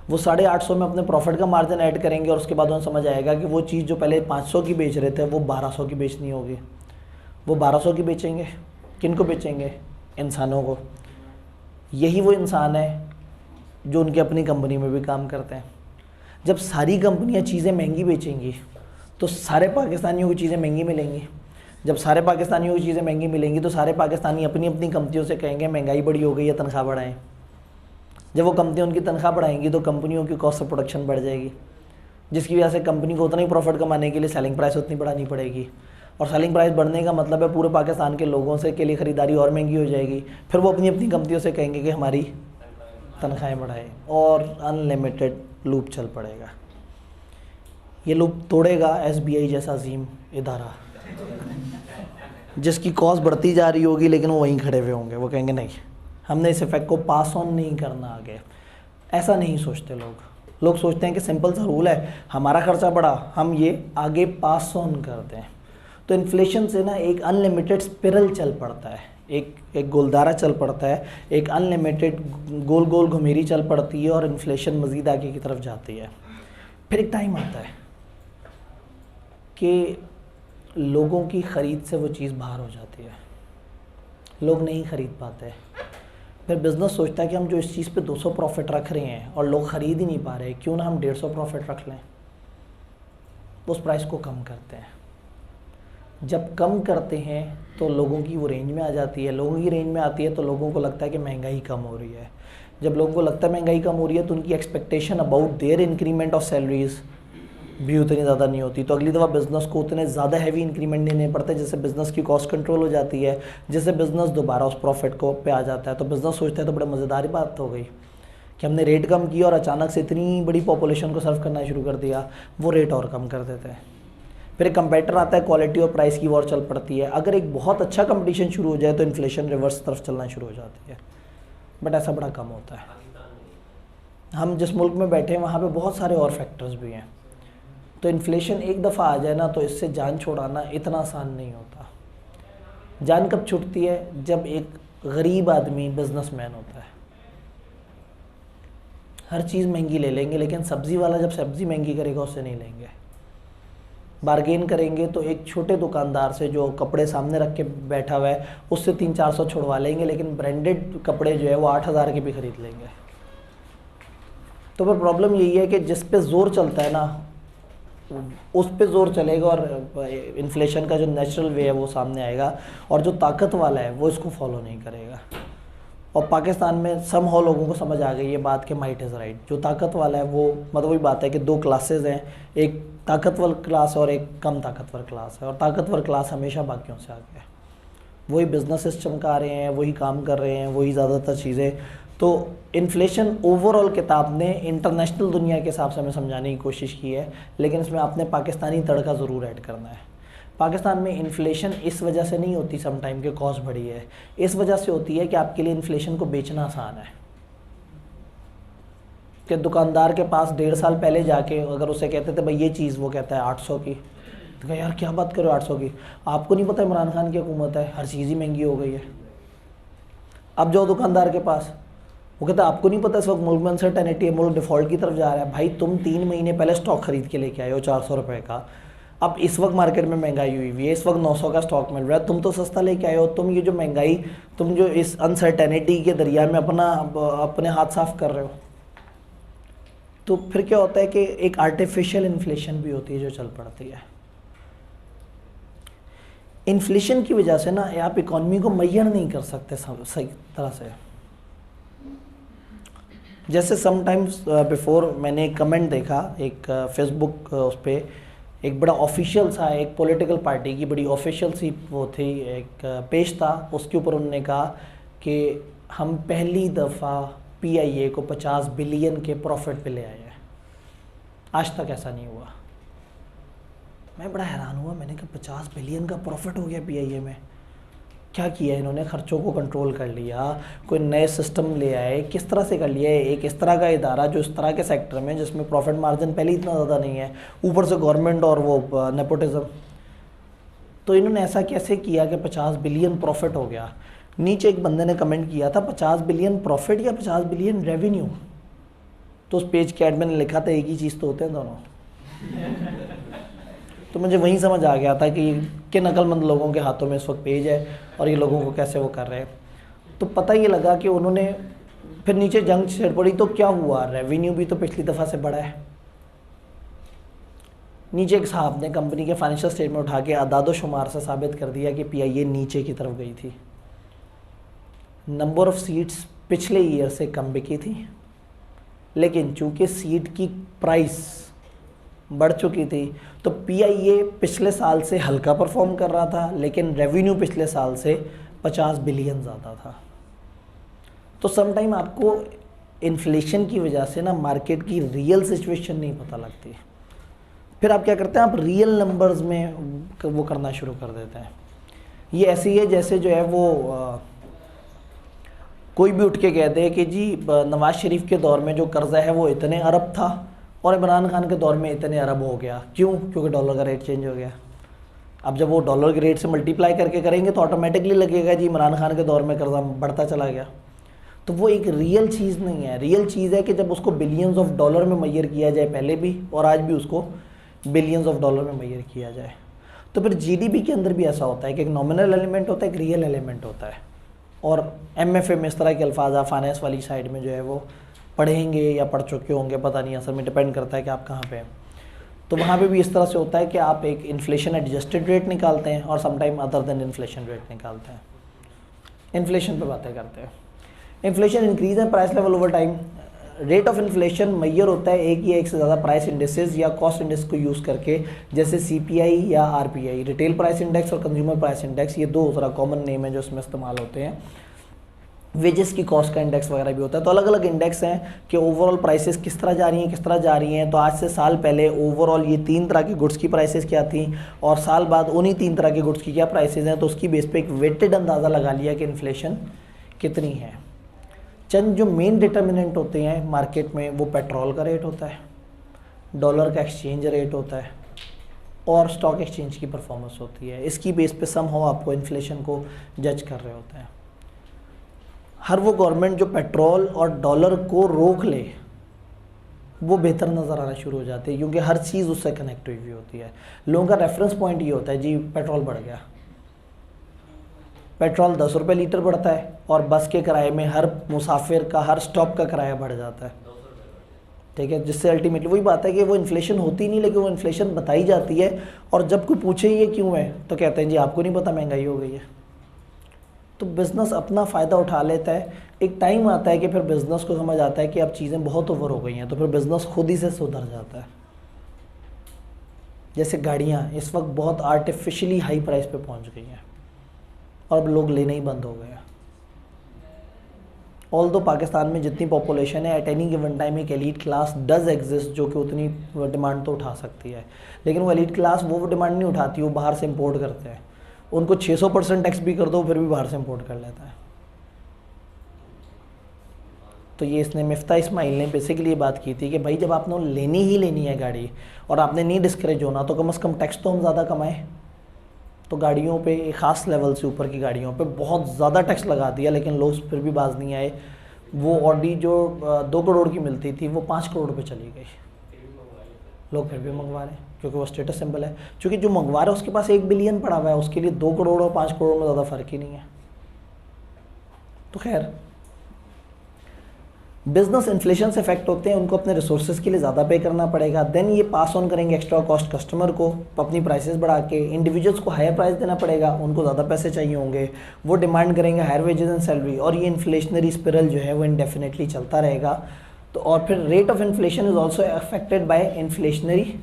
वो 850 में अपने प्रॉफिट का मार्जिन ऐड करेंगे और उसके बाद उन्हें समझ आएगा कि वो चीज़ जो पहले 500 की बेच रहे थे वो 1200 की बेचनी होगी। वो 1200 की बेचेंगे, किन को बेचेंगे? इंसानों को। यही वो इंसान है जो उनकी अपनी कंपनी में भी काम करते हैं। जब सारी कंपनियां चीज़ें महंगी बेचेंगी तो सारे पाकिस्तानियों को चीज़ें महंगी मिलेंगी। जब सारे पाकिस्तानियों को चीज़ें महंगी मिलेंगी तो सारे पाकिस्तानी अपनी अपनी कंपनियों से कहेंगे महंगाई बड़ी हो गई है, तनख्वाह बढ़ाएं। जब वो कंपनियां उनकी तनख्वाह बढ़ाएंगी तो कंपनियों की कॉस्ट ऑफ प्रोडक्शन बढ़ जाएगी, जिसकी वजह से कंपनी को उतना ही प्रॉफिट कमाने के लिए सेलिंग प्राइस उतनी बढ़ानी पड़ेगी। और सेलिंग प्राइस बढ़ने का मतलब है पूरे पाकिस्तान के लोगों से के लिए ख़रीदारी और महंगी हो जाएगी। फिर वो अपनी अपनी कंपनियों से कहेंगे कि हमारी तनख्वाहें बढ़ाएं, और अनलिमिटेड लूप चल पड़ेगा। ये लूप तोड़ेगा SBI जैसा अजीम इदारा, जिसकी कॉस्ट बढ़ती जा रही होगी लेकिन वो वहीं खड़े हुए होंगे। वो कहेंगे नहीं, हमने इस इफेक्ट को पास ऑन नहीं करना आगे। ऐसा नहीं सोचते लोग सोचते हैं कि सिंपल सा रूल है, हमारा खर्चा बढ़ा, हम ये आगे पास ऑन कर दें। तो इन्फ्लेशन से ना एक अनलिमिटेड स्पिरल चल पड़ता है, एक गोलदारा चल पड़ता है, एक अनलिमिटेड गोल गोल घुमेरी चल पड़ती है और इन्फ्लेशन मज़ीद आगे की तरफ जाती है। फिर एक टाइम आता है कि लोगों की ख़रीद से वो चीज़ बाहर हो जाती है, लोग नहीं ख़रीद पाते। फिर बिज़नेस सोचता है कि हम जो इस चीज़ पे 200 प्रॉफिट रख रहे हैं और लोग ख़रीद ही नहीं पा रहे, क्यों ना हम 150 प्रॉफिट रख लें। उस प्राइस को कम करते हैं। जब कम करते हैं तो लोगों की वो रेंज में आ जाती है, लोगों की रेंज में आती है तो लोगों को लगता है कि महंगाई कम हो रही है। जब लोगों को लगता है महंगाई कम हो रही है तो उनकी expectation about their increment of salaries भी उतनी ज़्यादा नहीं होती। तो अगली दफ़ा बिज़नेस को उतने ज़्यादा हैवी इंक्रीमेंट देने पड़ते, जिससे बिज़नेस की कॉस्ट कंट्रोल हो जाती है, जिससे बिज़नेस दोबारा उस प्रॉफिट को पे आ जाता है। तो बिज़नेस सोचता है तो बड़े मज़ेदार बात हो गई कि हमने रेट कम किया और अचानक से इतनी बड़ी पॉपुलेशन को सर्व करना शुरू कर दिया, वो रेट और कम कर देते हैं। फिर एक कंपेटिटर आता है, क्वालिटी और प्राइस की वॉर चल पड़ती है। अगर एक बहुत अच्छा कंपटीशन शुरू हो जाए तो इन्फ्लेशन रिवर्स तरफ चलना शुरू हो जाती है, बट ऐसा बड़ा कम होता है। हम जिस मुल्क में बैठे हैं वहाँ पे बहुत सारे और फैक्टर्स भी हैं। तो इन्फ्लेशन एक दफ़ा आ जाए ना तो इससे जान छुड़ाना इतना आसान नहीं होता। जान कब छुटती है? जब एक गरीब आदमी बिजनेसमैन होता है। हर चीज़ महंगी ले लेंगे, लेकिन सब्ज़ी वाला जब सब्ज़ी महंगी करेगा उससे नहीं लेंगे। बार्गेन करेंगे तो एक छोटे दुकानदार से जो कपड़े सामने रख के बैठा हुआ है उससे 300-400 छुड़वा लेंगे, लेकिन ब्रांडेड कपड़े जो है वो 8000 के भी खरीद लेंगे। तो फिर प्रॉब्लम यही है कि जिस पे ज़ोर चलता है ना उस पे ज़ोर चलेगा और इन्फ्लेशन का जो नेचुरल वे है वो सामने आएगा, और जो ताकत वाला है वो इसको फॉलो नहीं करेगा। और पाकिस्तान में सम हो लोगों को समझ आ गई ये बात कि माइट इज़ राइट। जो ताकत वाला है वो मतलब वही बात है कि दो क्लासेस हैं, एक ताकतवर क्लास और एक कम ताकतवर क्लास है, और ताकतवर क्लास हमेशा बाकियों से आगे है। वही बिजनेसेस चमका रहे हैं, वही काम कर रहे हैं, वही ज़्यादातर चीज़ें। तो इन्फ्लेशन ओवरऑल किताब ने इंटरनेशनल दुनिया के हिसाब से हमें समझाने की कोशिश की है, लेकिन इसमें आपने पाकिस्तानी तड़का ज़रूर ऐड करना है। पाकिस्तान में इन्फ्लेशन इस वजह से नहीं होती सम टाइम के कॉस्ट बढ़ी है, इस वजह से होती है कि आपके लिए इन्फ्लेशन को बेचना आसान है। कि दुकानदार के पास 1.5 साल पहले जाके अगर उसे कहते थे भाई ये चीज़, वो कहता है 800 की, तो कहा यार क्या बात करो 800 की, आपको नहीं पता इमरान खान की हुकूमत है, हर चीज़ ही महंगी हो गई है। अब जो दुकानदार के पास, वो कहता है आपको नहीं पता इस वक्त मुल्क में अनसर्टेनिटी है, मुल्क डिफ़ॉल्ट की तरफ जा रहा है। भाई तुम 3 महीने पहले स्टॉक खरीद के लेके आए हो 400 रुपये का, अब इस वक्त मार्केट में महंगाई हुई है, इस वक्त 900 का स्टॉक मिल रहा है, तुम तो सस्ता लेके आए हो। तुम ये जो महंगाई, तुम जो इस अनसर्टेनिटी के दरिया में अपने हाथ साफ कर रहे हो। तो फिर क्या होता है कि एक आर्टिफिशियल इन्फ्लेशन भी होती है जो चल पड़ती है। इन्फ्लेशन की वजह से ना आप इकॉनमी को मेजर नहीं कर सकते सही तरह से। जैसे समटाइम्स बिफोर मैंने एक कमेंट देखा एक फेसबुक उस पर, एक बड़ा ऑफिशियल सा, एक पॉलिटिकल पार्टी की बड़ी ऑफिशियल सी वो थी, एक पेज था, उसके ऊपर उन्होंने कहा कि हम पहली दफ़ा PIA को 50 बिलियन के प्रॉफिट पे ले आए हैं, आज तक ऐसा नहीं हुआ। मैं बड़ा हैरान हुआ, मैंने कहा 50 बिलियन का प्रॉफिट हो गया PIA में, क्या किया इन्होंने? खर्चों को कंट्रोल कर लिया, कोई नए सिस्टम ले आए, किस तरह से कर लिया है? एक इस तरह का इदारा जो इस तरह के सेक्टर में जिसमें प्रॉफिट मार्जिन पहले इतना ज़्यादा नहीं है, ऊपर से गवर्नमेंट और वो नेपोटिज्म, तो इन्होंने ऐसा कैसे किया कि 50 बिलियन प्रॉफिट हो गया? नीचे एक बंदे ने कमेंट किया था 50 बिलियन प्रॉफिट या 50 बिलियन रेवेन्यू, तो उस पेज के एडमिन ने लिखा था एक ही चीज़ तो होते हैं दोनों। तो मुझे वहीं समझ आ गया था कि किन अक्लमंद लोगों के हाथों में इस वक्त पेज है और ये लोगों को कैसे वो कर रहे हैं। तो पता ये लगा कि उन्होंने फिर नीचे जंग छिड़ पड़ी, तो क्या हुआ? रेवेन्यू भी तो पिछली दफ़ा से बढ़ा है। नीचे एक साहब ने कंपनी के फाइनेंशियल स्टेटमेंट उठा के अदाद शुमार से साबित कर दिया कि PIA नीचे की तरफ गई थी। नंबर ऑफ़ सीट्स पिछले ईयर से कम बिकी थी, लेकिन चूंकि सीट की प्राइस बढ़ चुकी थी तो PIA पिछले साल से हल्का परफॉर्म कर रहा था, लेकिन रेवेन्यू पिछले साल से 50 बिलियन ज़्यादा था। तो समटाइम आपको इन्फ्लेशन की वजह से ना मार्केट की रियल सिचुएशन नहीं पता लगती, फिर आप क्या करते हैं, आप रियल नंबर्स में वो करना शुरू कर देते हैं। ये ऐसे ही है जैसे जो है वो कोई भी उठ के कह दे कि जी नवाज़ शरीफ के दौर में जो कर्ज़ा है वो इतने अरब था और इमरान खान के दौर में इतने अरब हो गया। क्यों? क्योंकि डॉलर का रेट चेंज हो गया। अब जब वो डॉलर के रेट से मल्टीप्लाई करके करेंगे तो ऑटोमेटिकली लगेगा जी इमरान खान के दौर में कर्जा बढ़ता चला गया। तो वो एक रियल चीज़ नहीं है। रियल चीज़ है कि जब उसको बिलियंस ऑफ डॉलर में मैयर किया जाए, पहले भी और आज भी उसको बिलियंस ऑफ डॉलर में मैयर किया जाए। तो फिर GDP के अंदर भी ऐसा होता है कि एक नॉमिनल एलिमेंट होता है, एक रियल एलिमेंट होता है। और MFA में इस तरह के अल्फाज आप फाइनेंस वाली साइड में जो है वो पढ़ेंगे या पढ़ चुके होंगे, पता नहीं, असल में डिपेंड करता है कि आप कहाँ पे हैं। तो वहाँ पे भी इस तरह से होता है कि आप एक इन्फ्लेशन एडजस्टेड रेट निकालते हैं और sometime other than inflation rate निकालते हैं। इन्फ्लेशन पे बातें करते हैं। इन्फ्लेशन इंक्रीज है price level over time. Rate of inflation measure होता है एक या एक से ज़्यादा प्राइस इंडेक्सेस या कॉस्ट इंडेक्स को यूज़ करके, जैसे CPI या RPI, रिटेल प्राइस इंडेक्स और कंज्यूमर प्राइस इंडेक्स। ये दो ज़रा कॉमन नेम है जो इसमें इस्तेमाल होते हैं। वेजेस की कॉस्ट का इंडेक्स वगैरह भी होता है। तो अलग अलग इंडेक्स हैं कि ओवरऑल प्राइसेस किस तरह जा रही हैं, किस तरह जा रही हैं। तो आज से साल पहले ओवरऑल ये 3 तरह की गुड्स की प्राइसेस क्या थी और साल बाद उन्हीं 3 तरह की गुड्स की क्या प्राइसेस हैं। तो उसकी बेस पे एक वेटेड अंदाज़ा लगा लिया कि इन्फ्लेशन कितनी है। चंद जो मेन डिटर्मिनेंट होते हैं मार्केट में, वो पेट्रोल का रेट होता है, डॉलर का एक्सचेंज रेट होता है और स्टॉक एक्सचेंज की परफॉर्मेंस होती है। इसकी बेस पे सम हो आपको इन्फ्लेशन को जज कर रहे होते हैं। हर वो गवर्नमेंट जो पेट्रोल और डॉलर को रोक ले वो बेहतर नज़र आना शुरू हो जाती है, क्योंकि हर चीज़ उससे कनेक्ट हुई होती है। लोगों का रेफरेंस पॉइंट ये होता है जी पेट्रोल बढ़ गया, पेट्रोल 10 रुपये लीटर बढ़ता है और बस के किराए में हर मुसाफिर का हर स्टॉप का किराया बढ़ जाता है, ठीक है। जिससे अल्टीमेटली वही बात है कि वो इन्फ्लेशन होती नहीं, लेकिन वो इन्फ्लेशन बताई जाती है। और जब कोई पूछे ये क्यों है तो कहते हैं जी आपको नहीं पता महंगाई हो गई है। तो बिज़नेस अपना फ़ायदा उठा लेता है। एक टाइम आता है कि फिर बिज़नेस को समझ आता है कि अब चीज़ें बहुत ओवर हो गई हैं, तो फिर बिज़नेस खुद ही से सुधर जाता है। जैसे गाड़ियाँ इस वक्त बहुत आर्टिफिशियली हाई प्राइस पे पहुंच गई हैं और अब लोग लेना ही बंद हो गए हैं। ऑल्दो पाकिस्तान में जितनी पॉपुलेशन है, एट एनी गिवन टाइम एक एलीट क्लास डज एग्जिस्ट जो कि उतनी डिमांड तो उठा सकती है, लेकिन वो एलीट क्लास वो डिमांड नहीं उठाती, वो बाहर से इंपोर्ट करते हैं। उनको 600% टैक्स भी कर दो फिर भी बाहर से इंपोर्ट कर लेता है। तो ये इसने मिफ्ता इस्माइल ने बेसिकली ये बात की थी कि भाई जब आपने लेनी ही लेनी है गाड़ी और आपने नहीं डिस्करेज होना, तो कम से कम टैक्स तो हम ज़्यादा कमाएं। तो गाड़ियों पे एक ख़ास लेवल से ऊपर की गाड़ियों पे बहुत ज़्यादा टैक्स लगा दिया, लेकिन लोग फिर भी बाज नहीं आए। वो ऑडी जो 2 करोड़ की मिलती थी वो 5 करोड़ पे चली गई। लोग फिर भी मंगवा रहे हैं क्योंकि वो स्टेटस सिंबल है। क्योंकि जो मंगवा रहा है उसके पास 1 बिलियन पड़ा हुआ है, उसके लिए 2 करोड़ और 5 करोड़ में ज़्यादा फ़र्क ही नहीं है। तो खैर बिजनेस इन्फ्लेशन से इफेक्ट होते हैं, उनको अपने रिसोर्सेज के लिए ज़्यादा पे करना पड़ेगा। देन ये पास ऑन करेंगे एक्स्ट्रा कॉस्ट कस्टमर को अपनी प्राइसेस बढ़ा के। इंडिविजुअल्स को हायर प्राइस देना पड़ेगा, उनको ज़्यादा पैसे चाहिए होंगे, वो डिमांड करेंगे हायर वेजेस एंड सैलरी, और ये इन्फ्लेशनरी स्पिरल जो है वो इंडेफिनेटली चलता रहेगा। तो और फिर rate of inflation is also affected by inflationary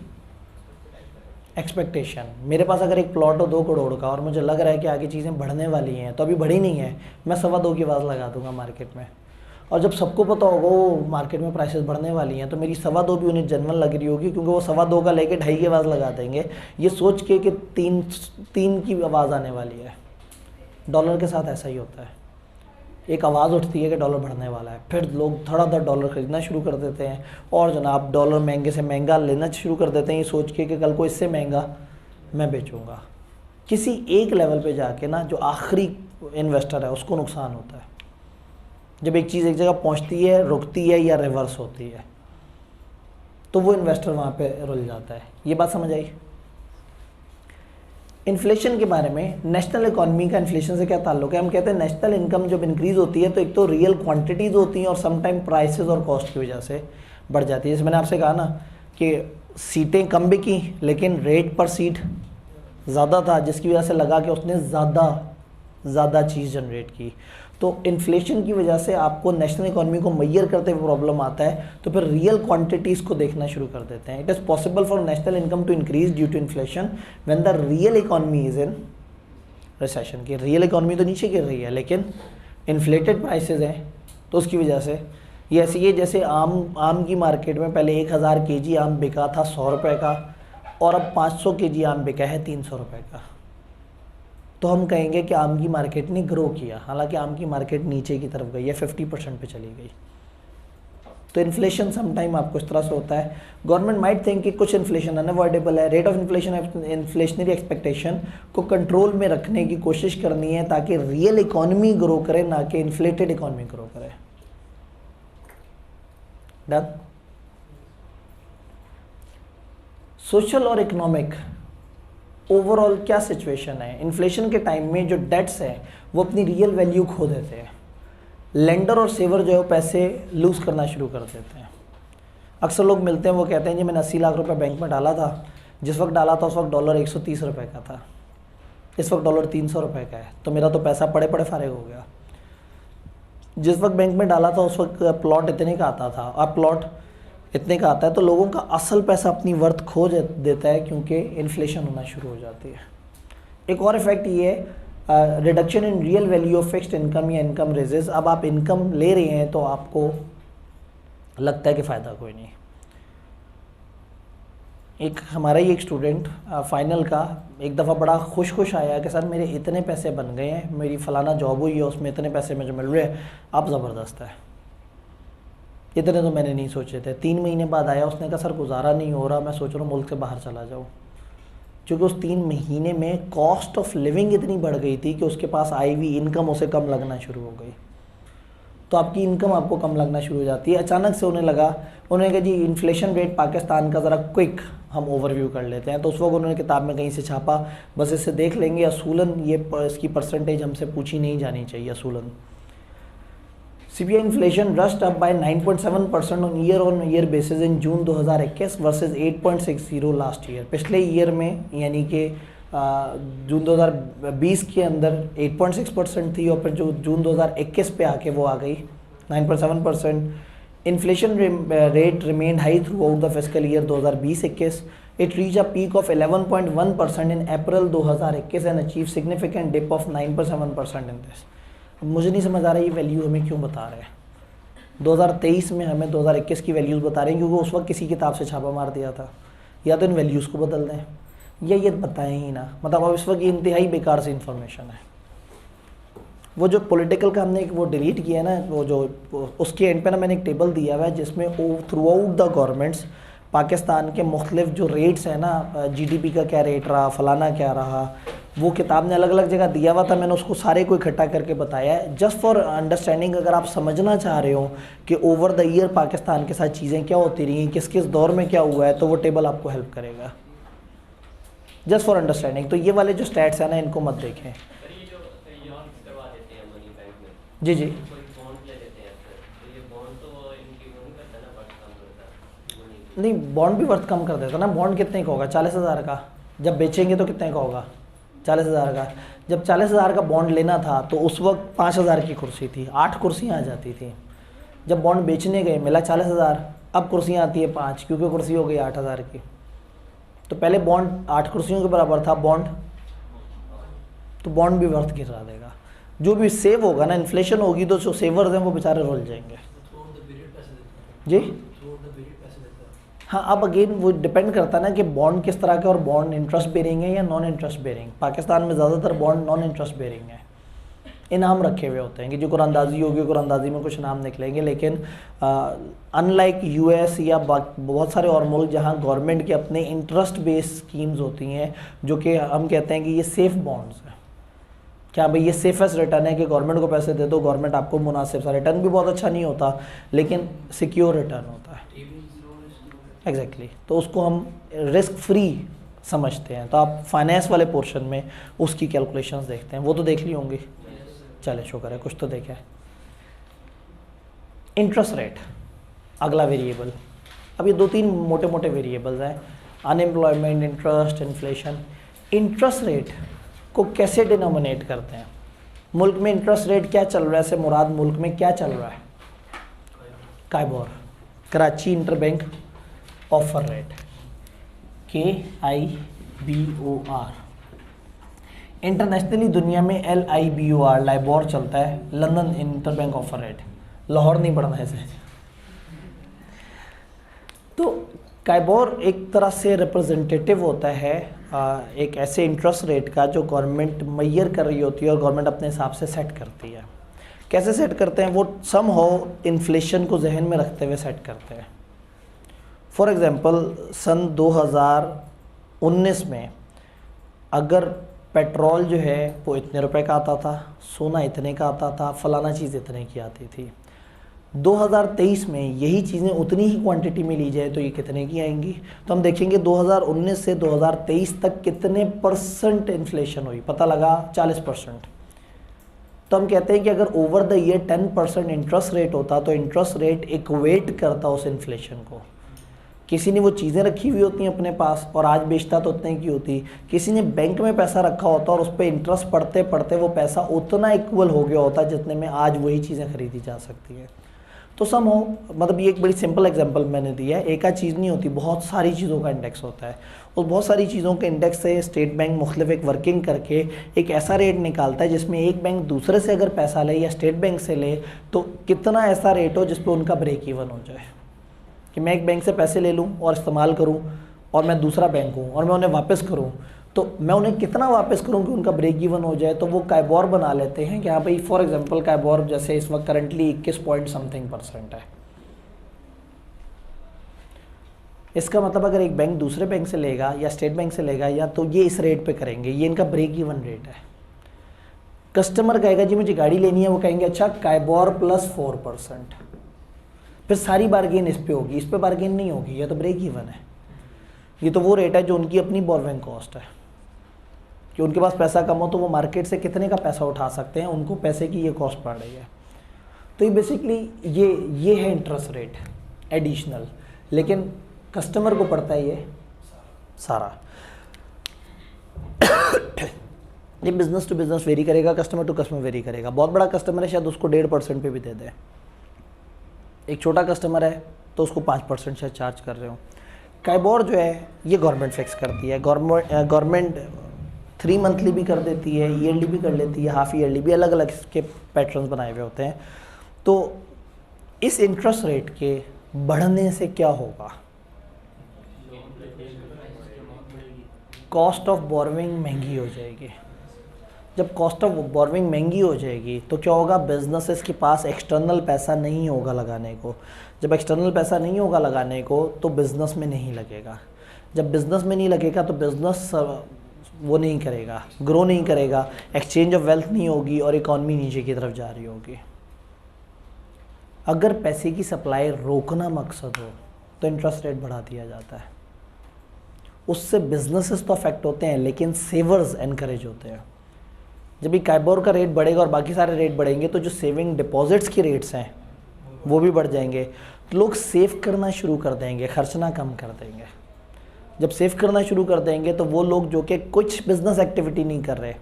expectation. मेरे पास अगर एक प्लॉट हो 2 करोड़ का और मुझे लग रहा है कि आगे चीज़ें बढ़ने वाली हैं, तो अभी बढ़ी नहीं है, मैं 2.25 की आवाज़ लगा दूंगा मार्केट में। और जब सबको पता होगा वो मार्केट में प्राइसेस बढ़ने वाली हैं, तो मेरी 2.25 भी उन्हें जनरल लग रही होगी, क्योंकि वो 2.25 का लेके 2.5 की आवाज़ लगा देंगे ये सोच के कि 3 की आवाज़ आने वाली है। डॉलर के साथ ऐसा ही होता है, एक आवाज़ उठती है कि डॉलर बढ़ने वाला है, फिर लोग धड़ाधड़ डॉलर ख़रीदना शुरू कर देते हैं और जनाब डॉलर महंगे से महंगा लेना शुरू कर देते हैं, ये सोच के कि कल को इससे महंगा मैं बेचूंगा। किसी एक लेवल पे जाके ना जो आखिरी इन्वेस्टर है उसको नुकसान होता है। जब एक चीज़ एक जगह पहुंचती है, रुकती है या रिवर्स होती है, तो वो इन्वेस्टर वहाँ पे रुल जाता है। ये बात समझ आई। इन्फ्लेशन के बारे में, नेशनल इकॉनमी का इन्फ्लेशन से क्या ताल्लुक है? हम कहते हैं नेशनल इनकम जब इंक्रीज़ होती है तो एक तो रियल क्वांटिटीज़ होती हैं और समटाइम प्राइसेस और कॉस्ट की वजह से बढ़ जाती है। जैसे मैंने आपसे कहा ना कि सीटें कम बिकी लेकिन रेट पर सीट ज़्यादा था, जिसकी वजह से लगा कि उसने ज़्यादा चीज़ जनरेट की। तो इन्फ्लेशन की वजह से आपको नेशनल इकॉनमी को मैयर करते हुए प्रॉब्लम आता है, तो फिर रियल क्वांटिटीज़ को देखना शुरू कर देते हैं। It is possible for national income to increase due to inflation when the real economy is in recession. की रियल इकॉनमी तो नीचे गिर रही है लेकिन इन्फ्लेटेड प्राइसेस हैं, तो उसकी वजह से ये ऐसी है जैसे आम की मार्केट में पहले 1000 kg आम बिका था 100 रुपये का, और अब 500 kg आम बिका है 300 रुपये का। तो हम कहेंगे कि आम की मार्केट ने ग्रो किया, हालांकि आम की मार्केट नीचे की तरफ गई है, 50% पे चली गई। तो इन्फ्लेशन समटाइम आपको इस तरह से होता है। गवर्नमेंट माइट थिंक कि कुछ इन्फ्लेशन अनअवॉइडेबल है। Rate of inflation inflationary expectation को कंट्रोल में रखने की कोशिश करनी है ताकि रियल इकॉनमी ग्रो करे, ना कि इन्फ्लेटेड इकॉनमी ग्रो करे। डन। सोशल और इकोनॉमिक ओवरऑल क्या सिचुएशन है? इन्फ्लेशन के टाइम में जो डेट्स हैं वो अपनी रियल वैल्यू खो देते हैं। लेंडर और सेवर जो है पैसे लूज़ करना शुरू कर देते हैं। अक्सर लोग मिलते हैं वो कहते हैं जी मैंने 80 लाख रुपए बैंक में डाला था, जिस वक्त डाला था उस वक्त डॉलर 130 रुपये का था, इस वक्त डॉलर 300 रुपये का है, तो मेरा तो पैसा पड़े फारिग हो गया। जिस वक्त बैंक में डाला था उस वक्त प्लॉट इतने का आता था, अब प्लॉट इतने का आता है, तो लोगों का असल पैसा अपनी वर्थ खो देता है क्योंकि इन्फ्लेशन होना शुरू हो जाती है। एक और इफेक्ट ये है reduction in real value of fixed income या इनकम रेजेस। अब आप इनकम ले रहे हैं तो आपको लगता है कि फ़ायदा कोई नहीं। एक हमारा ही एक स्टूडेंट फाइनल का एक दफ़ा बड़ा खुश आया कि सर मेरे इतने पैसे बन गए हैं, मेरी फ़लाना जॉब हुई है उसमें इतने पैसे मुझे मिल रहे हैं, अब ज़बरदस्त है। इतने तो मैंने नहीं सोचे थे। 3 महीने बाद आया, उसने कहा सर गुजारा नहीं हो रहा, मैं सोच रहा हूँ मुल्क से बाहर चला जाऊँ। क्योंकि उस 3 महीने में कॉस्ट ऑफ लिविंग इतनी बढ़ गई थी कि उसके पास आई हुई इनकम उसे कम लगना शुरू हो गई। तो आपकी इनकम आपको कम लगना शुरू हो जाती है। अचानक से उन्हें लगा, उन्होंने कहा जी इन्फ्लेशन रेट पाकिस्तान का ज़रा क्विक हम ओवरव्यू कर लेते हैं। तो उस वक्त उन्होंने किताब में कहीं से छापा, बस इससे देख लेंगे असूलन ये इसकी परसेंटेज हमसे पूछी नहीं जानी चाहिए असूलन। CPI inflation rust up by 9.7% on year basis in June 2021 versus 8.60 last year. पिछले ईयर में यानी कि जून 2020 के अंदर 8.6% थी, और फिर जो जून 2021 पे आके वो आ गई 9.7%। Inflation rate remain high throughout the fiscal year 2020-21। It reach a peak of 11.1% in April 2021 and achieve significant dip of 9.7% in this. मुझे नहीं समझ आ रहा ये वैल्यू हमें क्यों बता रहे हैं 2023 में, हमें 2021 की वैल्यूज़ बता रहे हैं क्योंकि उस वक्त किसी किताब से छापा मार दिया था। या तो इन वैल्यूज़ को बदल दें या ये बताएं ही ना, मतलब अब इस वक्त ये इंतहाई बेकार सी इन्फॉर्मेशन है। वो जो पॉलिटिकल का हमने वो डिलीट किया है ना, वो जो उसके एंड पे ना मैंने एक टेबल दिया हुआ है जिसमें through out the governments Pakistan के मुख्तलिफ जो रेट्स हैं ना, GDP का क्या रेट रहा, फलाना क्या रहा, वो किताब ने अलग अलग जगह दिया हुआ था। मैंने उसको सारे को इकट्ठा करके बताया है जस्ट फॉर अंडरस्टैंडिंग। अगर आप समझना चाह रहे हो कि ओवर द ईयर पाकिस्तान के साथ चीज़ें क्या होती रही, किस किस दौर में क्या हुआ है, तो वो टेबल आपको हेल्प करेगा जस्ट फॉर अंडरस्टैंडिंग। तो ये वाले जो स्टैट्स हैं ना, इनको मत देखें। सर ये जो यहाँ करवा देते हैं मनी बैंक में, जी जी, कोई बॉन्ड ले लेते हैं सर, तो ये बॉन्ड तो इनकी वो नहीं करता ना, वर्थ कम करता नहीं बॉन्ड भी वर्थ कम कर देता ना। बॉन्ड कितने का होगा? 40,000 का। जब बेचेंगे तो कितने का होगा? 40,000 का। जब 40,000 का बॉन्ड लेना था तो उस वक्त 5,000 की कुर्सी थी, 8 कुर्सियाँ आ जाती थी। जब बॉन्ड बेचने गए मिला 40,000, अब कुर्सियाँ आती है 5, क्योंकि कुर्सी हो गई 8,000 की। तो पहले बॉन्ड 8 कुर्सियों के बराबर था बॉन्ड, तो बॉन्ड भी वर्थ गिरा देगा। जो भी सेव होगा ना, इन्फ्लेशन होगी तो जो सेवर्स हैं वो बेचारे रुल जाएंगे। जी हाँ, अब अगेन वो डिपेंड करता है ना कि बॉन्ड किस तरह का, और बॉन्ड इंटरेस्ट बेरिंग है या नॉन इंटरेस्ट बेरिंग। पाकिस्तान में ज़्यादातर बॉन्ड नॉन इंटरेस्ट बेरिंग है। इनाम रखे हुए होते हैं कि जो कुरानंदाजी होगी कुरानंदाजी में कुछ इनाम निकलेंगे, लेकिन अनलाइक US या बहुत सारे और मुल्क जहाँ गवर्नमेंट के अपने इंटरेस्ट बेस्ड स्कीम्स होती हैं, जो कि हम कहते हैं कि ये सेफ़ बॉन्ड्स हैं। क्या भाई ये सेफेस्ट रिटर्न है कि गवर्नमेंट को पैसे दे दो, गवर्नमेंट आपको मुनासिब सा, रिटर्न भी बहुत अच्छा नहीं होता लेकिन सिक्योर रिटर्न होता है। एग्जैक्टली तो उसको हम रिस्क फ्री समझते हैं। तो आप फाइनेंस वाले पोर्शन में उसकी कैलकुलेशंस देखते हैं, वो तो देख ली होंगी। चले शुक्र है कुछ तो देखा है। इंटरेस्ट रेट अगला वेरिएबल। अब ये 2-3 मोटे मोटे वेरिएबल्स हैं, unemployment, interest, inflation. Interest rate को कैसे डिनोमिनेट करते हैं? मुल्क में इंटरेस्ट रेट क्या चल रहा है से मुराद मुल्क में क्या चल रहा है? KIBOR, Karachi interbank offer rate, KIBOR। Internationally दुनिया में LIBOR लाइबोर चलता है, London interbank offer rate. Lahore नहीं पढ़ना है इसे। तो काइबोर एक तरह से रिप्रेजेंटेटिव होता है एक ऐसे इंटरेस्ट रेट का जो गवर्नमेंट मैयर कर रही होती है और गवर्नमेंट अपने हिसाब से सेट करती है। कैसे सेट करते हैं? वो सम हाउ इन्फ्लेशन को जहन में रखते हुए सेट करते हैं। फॉर एग्ज़ाम्पल सन 2019 में अगर पेट्रोल जो है वो इतने रुपए का आता था, सोना इतने का आता था, फलाना चीज़ इतने की आती थी, 2023 में यही चीज़ें उतनी ही क्वांटिटी में ली जाए तो ये कितने की आएंगी? तो हम देखेंगे 2019 से 2023 तक कितने % इन्फ्लेशन हुई, पता लगा 40%। तो हम कहते हैं कि अगर over the year 10% interest rate होता तो इंटरेस्ट रेट इक्वेट करता उस इन्फ्लेशन को। किसी ने वो चीज़ें रखी हुई होती हैं अपने पास और आज बेचता तो उतने की होती, किसी ने बैंक में पैसा रखा होता और उस पर इंटरेस्ट पढ़ते पढ़ते वो पैसा उतना इक्वल हो गया होता जितने में आज वही चीज़ें खरीदी जा सकती हैं। तो सम हो, मतलब ये एक बड़ी सिंपल एग्जांपल मैंने दिया है। एक चीज़ नहीं होती, बहुत सारी चीज़ों का इंडेक्स होता है। उस बहुत सारी चीज़ों के इंडेक्स से स्टेट बैंक मुख्तलिफ एक वर्किंग करके एक ऐसा रेट निकालता है जिसमें एक बैंक दूसरे से अगर पैसा ले या स्टेट बैंक से ले तो कितना ऐसा रेट हो जिस पर उनका ब्रेक इवन हो जाए। कि मैं एक बैंक से पैसे ले लूँ और इस्तेमाल करूँ और मैं दूसरा बैंक हूँ और मैं उन्हें वापस करूँ, तो मैं उन्हें कितना वापस करूँ कि उनका ब्रेक इवन हो जाए। तो वो काइबोर बना लेते हैं कि हाँ भाई फॉर एग्जांपल काइबोर जैसे इस वक्त करंटली 21 पॉइंट समथिंग % है। इसका मतलब अगर एक बैंक दूसरे बैंक से लेगा या स्टेट बैंक से लेगा या तो ये इस रेट पे करेंगे, ये इनका ब्रेक इवन रेट है। कस्टमर कहेगा जी मुझे गाड़ी लेनी है, वो कहेंगे अच्छा काइबोर प्लस 4%, फिर सारी बार्गेन इस पे होगी, इस पे बार्गेन नहीं होगी, ये तो ब्रेक इवन है। ये तो वो रेट है जो उनकी अपनी बोरविंग कॉस्ट है, कि उनके पास पैसा कम हो तो वो मार्केट से कितने का पैसा उठा सकते हैं, उनको पैसे की ये कॉस्ट पड़ रही है। तो ये बेसिकली ये है इंटरेस्ट रेट एडिशनल, लेकिन कस्टमर को पड़ता है ये सारा। ये बिजनेस टू बिजनेस वेरी करेगा, कस्टमर टू कस्टमर वेरी करेगा। बहुत बड़ा कस्टमर है शायद उसको 1.5% पे भी दे दे, एक छोटा कस्टमर है तो उसको 5% शायद चार्ज कर रहे हो। काइबोर जो है ये गवर्नमेंट फिक्स करती है, गवर्नमेंट 3 मंथली भी कर देती है, ईयरली भी कर लेती है, हाफ ईयरली भी, अलग अलग इसके पैटर्न्स बनाए हुए होते हैं। तो इस इंटरेस्ट रेट के बढ़ने से क्या होगा, कॉस्ट ऑफ बोरविंग महंगी हो जाएगी। जब कॉस्ट ऑफ बोरविंग महंगी हो जाएगी तो क्या होगा, बिजनेसेस के पास एक्सटर्नल पैसा नहीं होगा लगाने को। जब एक्सटर्नल पैसा नहीं होगा लगाने को तो बिज़नेस में नहीं लगेगा। जब बिज़नेस में नहीं लगेगा तो बिज़नेस वो नहीं करेगा, ग्रो नहीं करेगा, एक्सचेंज ऑफ वेल्थ नहीं होगी और इकॉनमी नीचे की तरफ जा रही होगी। अगर पैसे की सप्लाई रोकना मकसद हो तो इंटरेस्ट रेट बढ़ा दिया जाता है। उससे बिजनेसेस तो अफेक्ट होते हैं लेकिन सेवर्स एनकरेज होते हैं। जब ये काइबोर का रेट बढ़ेगा और बाकी सारे रेट बढ़ेंगे तो जो सेविंग डिपॉजिट्स की रेट्स हैं वो भी बढ़ जाएंगे, तो लोग सेव करना शुरू कर देंगे, खर्चना कम कर देंगे। जब सेव करना शुरू कर देंगे तो वो लोग जो कि कुछ बिजनेस एक्टिविटी नहीं कर रहे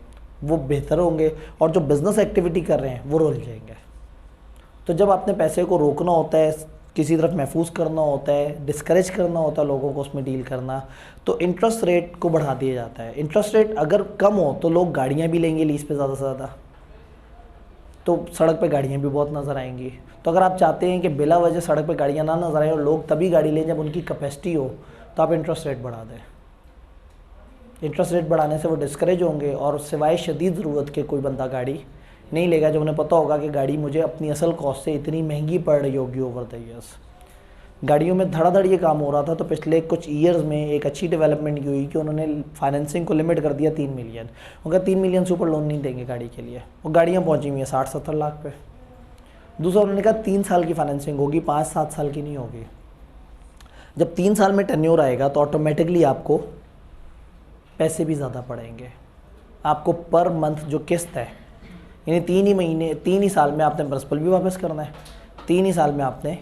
वो बेहतर होंगे, और जो बिजनेस एक्टिविटी कर रहे हैं वो रुल जाएंगे। तो जब आपने पैसे को रोकना होता है, किसी तरफ महफूज करना होता है, डिस्करेज करना होता है लोगों को उसमें डील करना, तो इंटरेस्ट रेट को बढ़ा दिया जाता है। इंटरेस्ट रेट अगर कम हो तो लोग गाड़ियाँ भी लेंगे लीज पे ज़्यादा से ज़्यादा, तो सड़क पे गाड़ियाँ भी बहुत नज़र आएंगी। तो अगर आप चाहते हैं कि बिला वजह सड़क पे गाड़ियाँ ना नज़र आए और लोग तभी गाड़ी लें जब उनकी कैपेसिटी हो, तो आप इंटरेस्ट रेट बढ़ा दें। इंटरेस्ट रेट बढ़ाने से वो डिस्करेज होंगे और सिवाय शदीद ज़रूरत के कोई बंदा गाड़ी नहीं लेगा, जब उन्हें पता होगा कि गाड़ी मुझे अपनी असल कॉस्ट से इतनी महंगी पड़ रही होगी ओवर द ईयर्स। गाड़ियों में धड़ाधड़ ये काम हो रहा था, तो पिछले कुछ ईयर्स में एक अच्छी डेवलपमेंट की हुई कि उन्होंने फाइनेंसिंग को लिमिट कर दिया 3 मिलियन। उनका 3 मिलियन से ऊपर लोन नहीं देंगे गाड़ी के लिए, वो गाड़ियाँ पहुँची हुई हैं 60-70 लाख पे। दूसरा उन्होंने कहा 3 साल की फाइनेंसिंग होगी, 5-7 साल की नहीं होगी। जब 3 साल में टेन्योर आएगा तो ऑटोमेटिकली आपको पैसे भी ज़्यादा पड़ेंगे। आपको पर मंथ जो किस्त है, यानी 3 ही साल में आपने प्रिंसिपल भी वापस करना है, 3 ही साल में आपने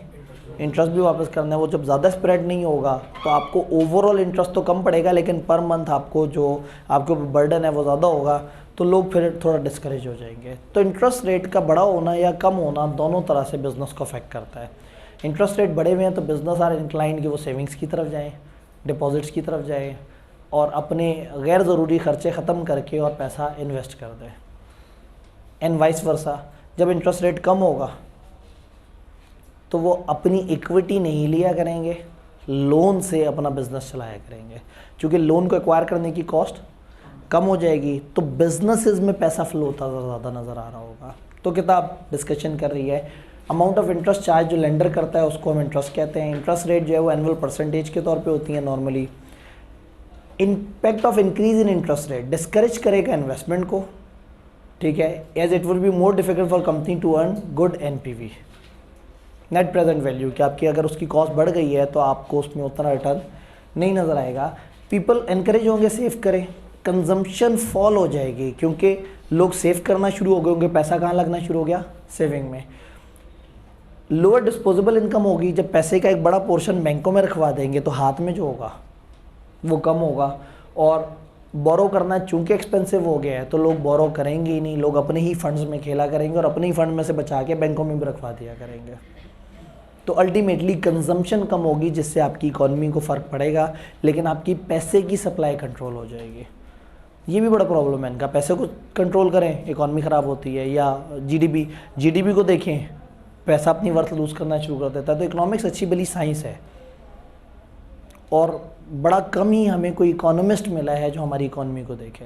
इंटरेस्ट भी वापस करना है। वो जब ज़्यादा स्प्रेड नहीं होगा तो आपको ओवरऑल इंटरेस्ट तो कम पड़ेगा, लेकिन पर मंथ आपको जो आपके ऊपर बर्डन है वो ज़्यादा होगा, तो लोग फिर थोड़ा डिस्करेज हो जाएंगे। तो इंटरेस्ट रेट का बड़ा होना या कम होना दोनों तरह से बिज़नेस को अफेक्ट करता है। इंटरेस्ट रेट बढ़े हुए हैं तो बिज़नेस आर इंक्लाइंड कि वो सेविंग्स की तरफ जाएँ, डिपॉजिट्स की तरफ जाएँ और अपने गैर ज़रूरी खर्चे ख़त्म करके और पैसा इन्वेस्ट कर दें। एंड वाइस वर्सा, जब इंटरेस्ट रेट कम होगा तो वो अपनी इक्विटी नहीं लिया करेंगे, लोन से अपना बिजनेस चलाया करेंगे। क्योंकि लोन को एक्वायर करने की कॉस्ट कम हो जाएगी तो बिजनेसेस में पैसा फ्लो होता ज़्यादा नज़र आ रहा होगा। तो किताब डिस्कशन कर रही है अमाउंट ऑफ इंटरेस्ट चार्ज जो लेंडर करता है उसको हम इंटरेस्ट कहते हैं। इंटरेस्ट रेट जो है वो एनुअल परसेंटेज के तौर पे होती है normally. Impact of increase in interest rate discourage करेगा इन्वेस्टमेंट को, ठीक है, as it will be more difficult for company to earn good NPV, net present value, कि आपकी अगर उसकी कॉस्ट बढ़ गई है तो आपको उसमें उतना रिटर्न नहीं नज़र आएगा। पीपल एनकरेज होंगे सेव करें, कंजम्पशन फॉल हो जाएगी क्योंकि लोग सेव करना शुरू हो गए होंगे, पैसा कहाँ लगना शुरू हो गया, सेविंग में। लोअर डिस्पोजेबल इनकम होगी, जब पैसे का एक बड़ा पोर्शन बैंकों में रखवा देंगे तो हाथ में जो होगा वो कम होगा, और बोरो करना चूंकि एक्सपेंसिव हो गया है तो लोग बोरो करेंगे ही नहीं, लोग अपने ही फंड्स में खेला करेंगे और अपने ही फंड में से बचा के बैंकों में भी रखवा दिया करेंगे। तो अल्टीमेटली कंजम्पशन कम होगी जिससे आपकी इकॉनमी को फ़र्क पड़ेगा, लेकिन आपकी पैसे की सप्लाई कंट्रोल हो जाएगी। ये भी बड़ा प्रॉब्लम है इनका, पैसे को कंट्रोल करें इकॉनमी ख़राब होती है। या जीडीपी को देखें, पैसा अपनी वर्थ लूज़ करना शुरू कर देता है। तो इकोनॉमिक्स अच्छी भली साइंस है और बड़ा कम ही हमें कोई इकोनॉमिस्ट मिला है जो हमारी इकॉनमी को देखे।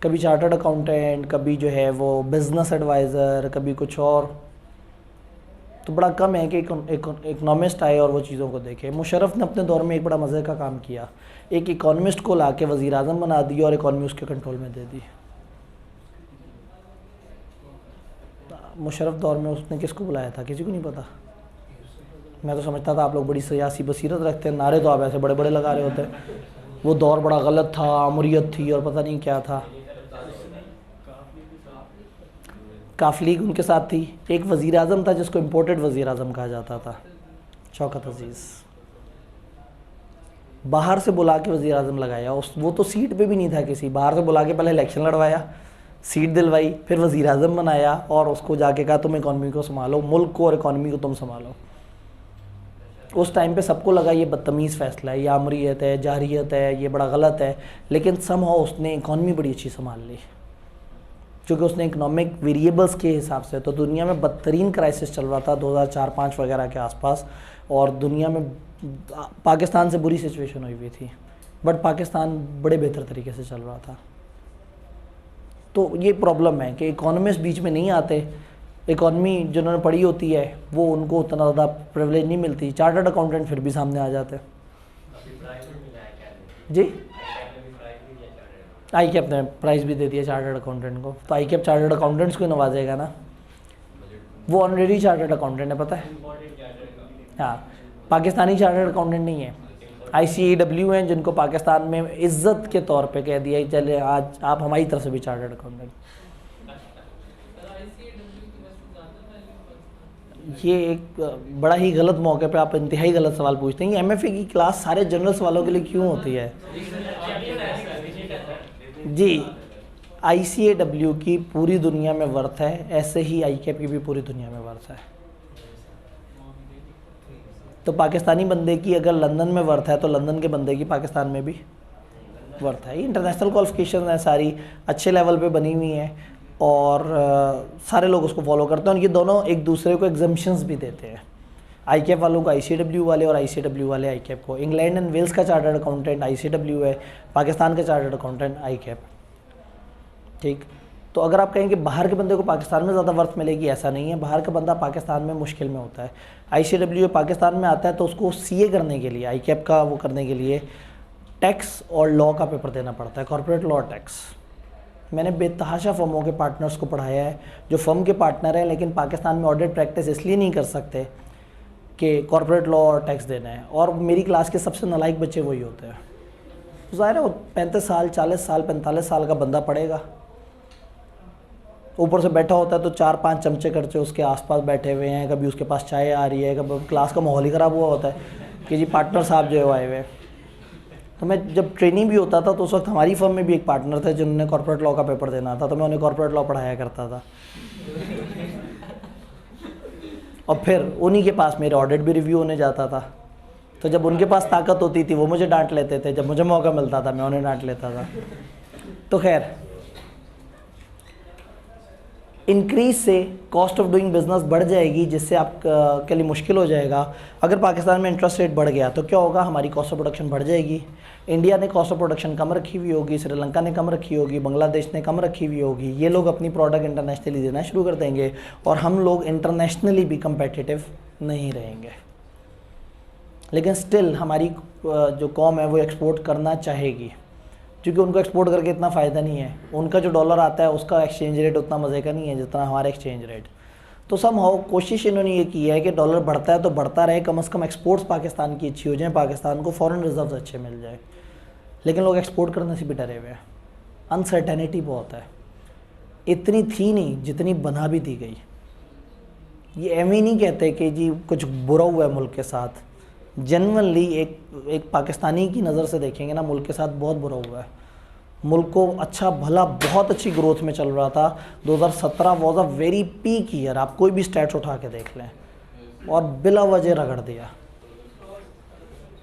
कभी चार्टर्ड अकाउंटेंट, कभी जो है वो बिज़नेस एडवाइज़र, कभी कुछ और। तो बड़ा कम है कि इकोनॉमिस्ट आए और वो चीज़ों को देखे। मुशर्रफ ने अपने दौर में एक बड़ा मज़े का काम किया, एक इकोनॉमिस्ट को ला के वज़ीर आज़म बना दिया और इकॉनमी उसके कंट्रोल में दे दी। मुशर्रफ दौर में उसने किसको बुलाया था, किसी को नहीं पता। मैं तो समझता था आप लोग बड़ी सियासी बसीरत रखते हैं, नारे तो आप ऐसे बड़े बड़े लगा रहे होते। वो दौर बड़ा गलत था, अमरीयत थी और पता नहीं क्या था। काफ लीग उनके साथ थी। एक वज़ीर आज़म था जिसको इम्पोर्टेड वज़ीर आज़म कहा जाता था, शौकत अजीज़। बाहर से बुला के वज़ीर आज़म लगाया, वो तो सीट पे भी नहीं था किसी, बाहर से बुला के पहले इलेक्शन लड़वाया, सीट दिलवाई, फिर वज़ीर आज़म बनाया और उसको जाके कहा तुम इकॉनमी को संभालो, मुल्क को और इकॉनमी को तुम संभालो। उस टाइम पे सबको लगा ये बदतमीज़ फ़ैसला है, ये आमरीयत है, जारियत है, ये बड़ा गलत है, लेकिन समहाउ उसने इकॉनमी बड़ी अच्छी संभाल ली, क्योंकि उसने इकनॉमिक वेरिएबल्स के हिसाब से। तो दुनिया में बदतरीन क्राइसिस चल रहा था 2004-05 वगैरह के आसपास, और दुनिया में पाकिस्तान से बुरी सिचुएशन हुई थी, बट पाकिस्तान बड़े बेहतर तरीके से चल रहा था। तो ये प्रॉब्लम है कि इकोनॉमिस्ट बीच में नहीं आते। इकॉनमी जिन्होंने पढ़ी होती है वो उनको उतना ज़्यादा प्रिविलेज नहीं मिलती। चार्टर्ड अकाउंटेंट फिर भी सामने आ जाते हैं जी। आई कैप ने प्राइज़ भी दे दिया चार्टर्ड अकाउंटेंट को, तो आई कैप चार्टर्ड अकाउंटेंट्स को नवाजेगा ना। वो ऑनरेडी चार्टर्ड अकाउंटेंट है, पता है। हाँ, पाकिस्तानी चार्टर्ड अकाउंटेंट नहीं है, ICAW हैं जिनको पाकिस्तान में इज़्ज़त के तौर पे कह दिया चले आज आप हमारी तरफ से भी चार्टर्ड अकाउंटेंट। ये एक बड़ा ही गलत मौके पे आप इंतहाई गलत सवाल पूछते हैं। MFA की क्लास सारे जनरल सवालों के लिए क्यों होती है जी? ICAW की पूरी दुनिया में वर्थ है, ऐसे ही ICAP की भी पूरी दुनिया में वर्थ है। तो पाकिस्तानी बंदे की अगर लंदन में वर्थ है तो लंदन के बंदे की पाकिस्तान में भी वर्थ है। इंटरनेशनल क्वालिफिकेशन है, सारी अच्छे लेवल पे बनी हुई हैं और सारे लोग उसको फॉलो करते हैं, और ये दोनों एक दूसरे को एग्जम्पशंस भी देते हैं। ICAP वालों को ICAW वाले और ICAW वाले ICAP को। इंग्लैंड एंड वेल्स का चार्टर्ड अकाउंटेंट ICAW है, पाकिस्तान का चार्टर्ड अकाउंटेंट ICAP। ठीक, तो अगर आप कहें कि बाहर के बंदे को पाकिस्तान में ज़्यादा वर्थ मिलेगी, ऐसा नहीं है। बाहर का बंदा पाकिस्तान में मुश्किल में होता है। ICAW पाकिस्तान में आता है तो उसको CA करने के लिए, ICAP का वो करने के लिए टैक्स और लॉ का पेपर देना पड़ता है, कॉर्पोरेट लॉ और टैक्स। मैंने बेतहाशा फर्मों के पार्टनर्स को पढ़ाया है जो फर्म के पार्टनर हैं लेकिन पाकिस्तान में ऑडिट प्रैक्टिस इसलिए नहीं कर सकते कि कॉर्पोरेट लॉ और टैक्स देना है, और मेरी क्लास के सबसे नालायक बच्चे वही होते हैं। तो ज़ाहिर है वो 35 साल 40 साल 45 साल का बंदा पढ़ेगा, ऊपर से बैठा होता है तो 4-5 चमचे खर्चे उसके आसपास बैठे हुए हैं, कभी उसके पास चाय आ रही है, कभी क्लास का माहौल ही ख़राब हुआ होता है कि जी पार्टनर साहब जो है आए हुए। तो मैं जब ट्रेनिंग भी होता था तो उस वक्त हमारी फर्म में भी एक पार्टनर थे जिन्होंने कॉर्पोरेट लॉ का पेपर देना था, तो मैं उन्हें कॉर्पोरेट लॉ पढ़ाया करता था। और फिर उन्हीं के पास मेरे ऑडिट भी रिव्यू होने जाता था, तो जब उनके पास ताकत होती थी वो मुझे डांट लेते थे, जब मुझे मौका मिलता था मैं उन्हें डांट लेता था। तो खैर, इंक्रीज से कॉस्ट ऑफ डूइंग बिजनेस बढ़ जाएगी, जिससे आप के लिए मुश्किल हो जाएगा। अगर पाकिस्तान में इंटरेस्ट रेट बढ़ गया तो क्या होगा, हमारी कॉस्ट ऑफ प्रोडक्शन बढ़ जाएगी। इंडिया ने कॉस्ट ऑफ प्रोडक्शन कम रखी हुई होगी, श्रीलंका ने कम रखी होगी, बांग्लादेश ने कम रखी हुई होगी। ये लोग अपनी प्रोडक्ट इंटरनेशनली देना शुरू कर देंगे और हम लोग इंटरनेशनली भी कम्पेटिटिव नहीं रहेंगे। लेकिन स्टिल हमारी जो कौम है वो एक्सपोर्ट करना चाहेगी, क्योंकि उनको एक्सपोर्ट करके इतना फ़ायदा नहीं है। उनका जो डॉलर आता है उसका एक्सचेंज रेट उतना मज़े का नहीं है जितना हमारा एक्सचेंज रेट। तो समहाउ कोशिश इन्होंने ये की है कि डॉलर बढ़ता है तो बढ़ता रहे, कम से कम एक्सपोर्ट्स पाकिस्तान की अच्छी हो जाए, पाकिस्तान को फॉरेन रिजर्व्स अच्छे मिल जाए। लेकिन लोग एक्सपोर्ट करने से भी डरे हुए हैं, अनसर्टेनिटी बहुत है। इतनी थी नहीं जितनी बना भी दी गई। ये एवं नहीं कहते कि जी कुछ बुरा हुआ है मुल्क के साथ, जनरली एक पाकिस्तानी की नज़र से देखेंगे ना, मुल्क के साथ बहुत बुरा हुआ है। मुल्क को अच्छा भला बहुत अच्छी ग्रोथ में चल रहा था। 2017 was a very peak year, आप कोई भी स्टैट्स उठा के देख लें, और बिला वजह रगड़ दिया।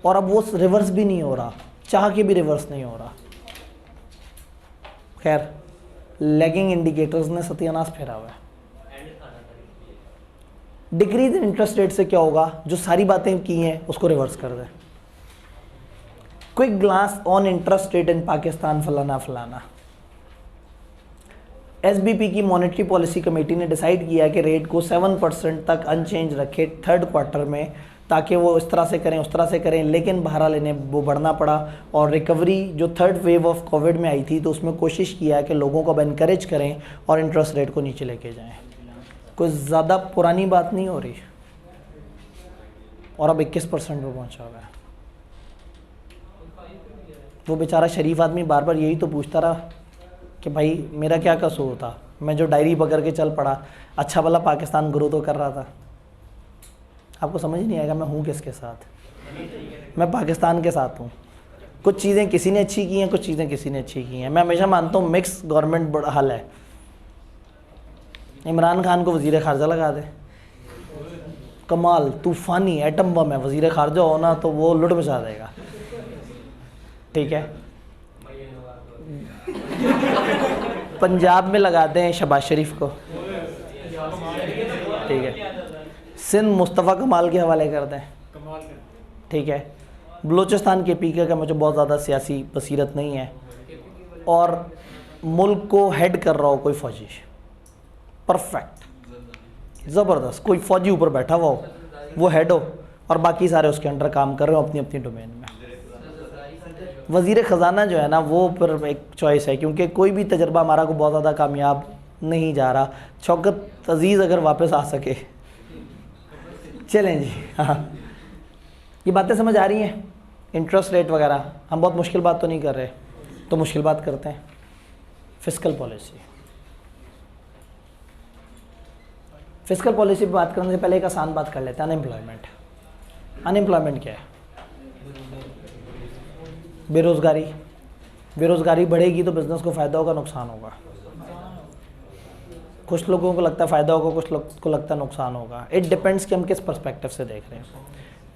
और अब वो रिवर्स भी नहीं हो रहा, चाह के भी रिवर्स नहीं हो रहा। खैर, लैगिंग इंडिकेटर्स ने सत्यानाश फेरा हुआ है। डिक्रीज इन इंटरेस्ट रेट से क्या होगा, जो सारी बातें की हैं उसको रिवर्स कर दें। Quick glance on interest rate in Pakistan, फलाना फलाना। एसबीपी की मॉनेटरी पॉलिसी कमेटी ने डिसाइड किया कि रेट को 7% तक अनचेंज रखे थर्ड क्वार्टर में, ताकि वो इस तरह से करें उस तरह से करें, लेकिन बहरहाल इन्हें वो बढ़ना पड़ा। और रिकवरी जो थर्ड वेव ऑफ कोविड में आई थी तो उसमें कोशिश किया कि लोगों को अब इनकरेज करें और इंटरेस्ट रेट को नीचे लेके जाएं। कोई ज़्यादा पुरानी बात नहीं हो रही, और अब 21% पे पहुँचा हुआ है। वो बेचारा शरीफ आदमी बार बार यही तो पूछता रहा कि भाई मेरा क्या कसूर था, मैं जो डायरी पकड़ के चल पड़ा, अच्छा भला पाकिस्तान ग्रो तो कर रहा था। आपको समझ नहीं आएगा मैं हूँ किसके साथ, मैं पाकिस्तान के साथ हूँ। कुछ चीज़ें किसी ने अच्छी की हैं, कुछ चीज़ें किसी ने अच्छी की हैं। मैं हमेशा मानता हूँ मिक्स गवर्नमेंट बड़ा हल है। इमरान खान को वज़ीर ख़ारजा लगा दे, कमाल तूफ़ानी एटम बम है, वज़ीर ख़ारजा हो ना तो वो लुट मचा देगा, ठीक है। पंजाब में लगा दें शहबाज शरीफ को, ठीक है। सिंध मुस्तफ़ा कमाल के हवाले कर दें, ठीक है। बलूचिस्तान के पीके का मुझे बहुत ज़्यादा सियासी बसीरत नहीं है, और मुल्क को हेड कर रहा हो कोई फ़ौजी, परफेक्ट ज़बरदस्त, कोई फ़ौजी ऊपर बैठा हुआ हो, वो हेड हो और बाकी सारे उसके अंडर काम कर रहे हो अपनी अपनी डोमेन में। वज़ीर ख़जाना जो है ना वो फिर एक चॉइस है, क्योंकि कोई भी तजर्बा हमारा को बहुत ज़्यादा कामयाब नहीं जा रहा। शौकत अज़ीज़ अगर वापस आ सके, चलें जी। हाँ, ये बातें समझ आ रही हैं? इंटरेस्ट रेट वगैरह, हम बहुत मुश्किल बात तो नहीं कर रहे, तो मुश्किल बात करते हैं। फिस्कल पॉलिसी, फिस्कल पॉलिसी पर बात करने से पहले एक आसान बात कर लेते हैं, अनएम्प्लॉयमेंट। अनएम्प्लॉयमेंट क्या है? बेरोज़गारी। बेरोज़गारी बढ़ेगी तो बिज़नेस को फ़ायदा होगा, नुकसान होगा। कुछ लोगों को लगता है फ़ायदा होगा, कुछ लोग को लगता है नुकसान होगा। इट डिपेंड्स कि हम किस पर्सपेक्टिव से देख रहे हैं।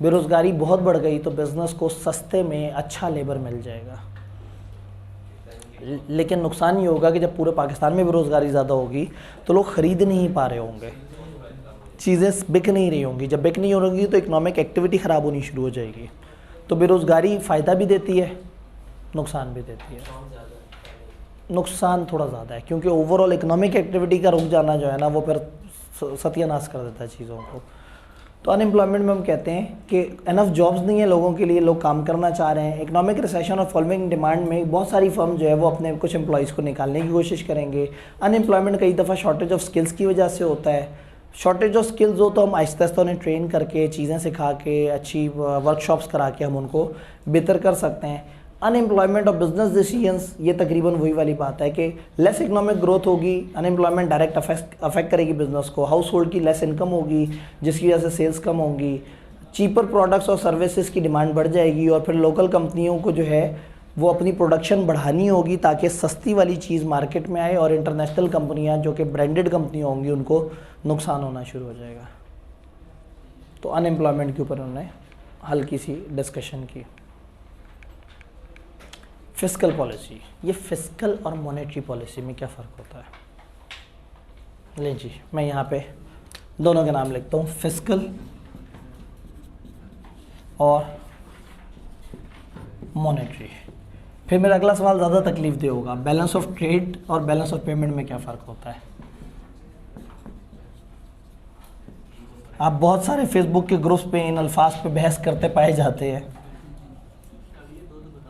बेरोज़गारी बहुत बढ़ गई तो बिज़नेस को सस्ते में अच्छा लेबर मिल जाएगा, लेकिन नुकसान ये होगा कि जब पूरे पाकिस्तान में बेरोज़गारी ज़्यादा होगी तो लोग ख़रीद नहीं पा रहे होंगे, चीज़ें बिक नहीं रही होंगी। जब बिक नहीं हो रही तो इकोनॉमिक एक्टिविटी ख़राब होनी शुरू हो जाएगी। तो बेरोज़गारी फ़ायदा भी देती है, नुकसान भी देती है। नुकसान थोड़ा ज़्यादा है, क्योंकि ओवरऑल इकोनॉमिक एक्टिविटी का रुक जाना जो है ना वो फिर सत्यानाश कर देता है चीज़ों को। तो अनएम्प्लॉयमेंट में हम कहते हैं कि इनफ जॉब्स नहीं है लोगों के लिए, लोग काम करना चाह रहे हैं। इकोनॉमिक रिसेशन और फॉलोइंग डिमांड में बहुत सारी फर्म जो है वो अपने कुछ एम्प्लॉयज़ को निकालने की कोशिश करेंगे। अनएम्प्लॉयमेंट कई दफ़ा शॉर्टेज ऑफ स्किल्स की वजह से होता है। शॉर्टेज ऑफ स्किल्स हो तो हम आहिस्ता आहिस्ता उन्हें ट्रेन करके, चीज़ें सिखा के, अच्छी वर्कशॉप्स करा के हम उनको बेहतर कर सकते हैं। अनएम्प्लॉयमेंट और बिजनेस डिसीजंस, ये तकरीबन वही वाली बात है कि लेस इकोनॉमिक ग्रोथ होगी, अनएम्प्लॉयमेंट डायरेक्ट अफेक्ट करेगी बिजनेस को। हाउस होल्ड की लेस इनकम होगी जिसकी वजह से सेल्स कम होंगी, चीपर प्रोडक्ट्स और सर्विसेज की डिमांड बढ़ जाएगी, और फिर लोकल कंपनियों को जो है वो अपनी प्रोडक्शन बढ़ानी होगी ताकि सस्ती वाली चीज़ मार्केट में आए, और इंटरनेशनल कंपनियां जो कि ब्रांडेड कंपनियां होंगी उनको नुकसान होना शुरू हो जाएगा। तो अनएम्प्लॉयमेंट के ऊपर उन्होंने हल्की सी डिस्कशन की। फिस्कल पॉलिसी, ये फिस्कल और मॉनेटरी पॉलिसी में क्या फ़र्क होता है? ले जी, मैं यहाँ पे दोनों के नाम लिखता हूँ, फिस्कल और मॉनेटरी। फिर मेरा अगला सवाल ज़्यादा तकलीफ दे होगा, बैलेंस ऑफ ट्रेड और बैलेंस ऑफ पेमेंट में क्या फ़र्क होता है? आप बहुत सारे फेसबुक के ग्रुप्स पे इन अल्फाज पे बहस करते पाए जाते हैं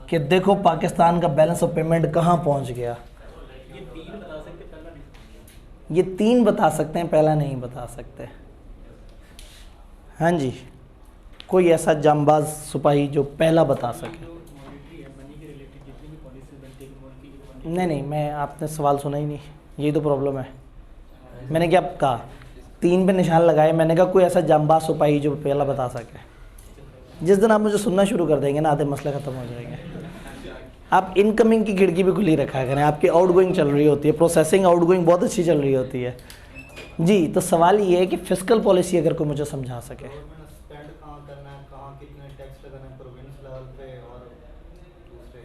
कि देखो पाकिस्तान का बैलेंस ऑफ पेमेंट कहाँ पहुँच गया। ये तीन बता सकते हैं, पहला नहीं बता सकते। हाँ जी, कोई ऐसा जांबाज सिपाही जो पहला बता सके? नहीं, मैं आपने सवाल सुना ही नहीं, यही तो प्रॉब्लम है। मैंने क्या कहा? तीन पे निशान लगाए, मैंने कहा कोई ऐसा जांबाज सिपाही जो पहला बता सके। जिस दिन आप मुझे सुनना शुरू कर देंगे ना, आधे मसले ख़त्म हो जाएंगे। आप इनकमिंग की खिड़की भी खुली रखा करें, आपकी आउटगोइंग चल रही होती है, प्रोसेसिंग आउटगोइंग बहुत अच्छी चल रही होती है जी। तो सवाल ये है कि फिस्कल पॉलिसी अगर कोई मुझे समझा सके।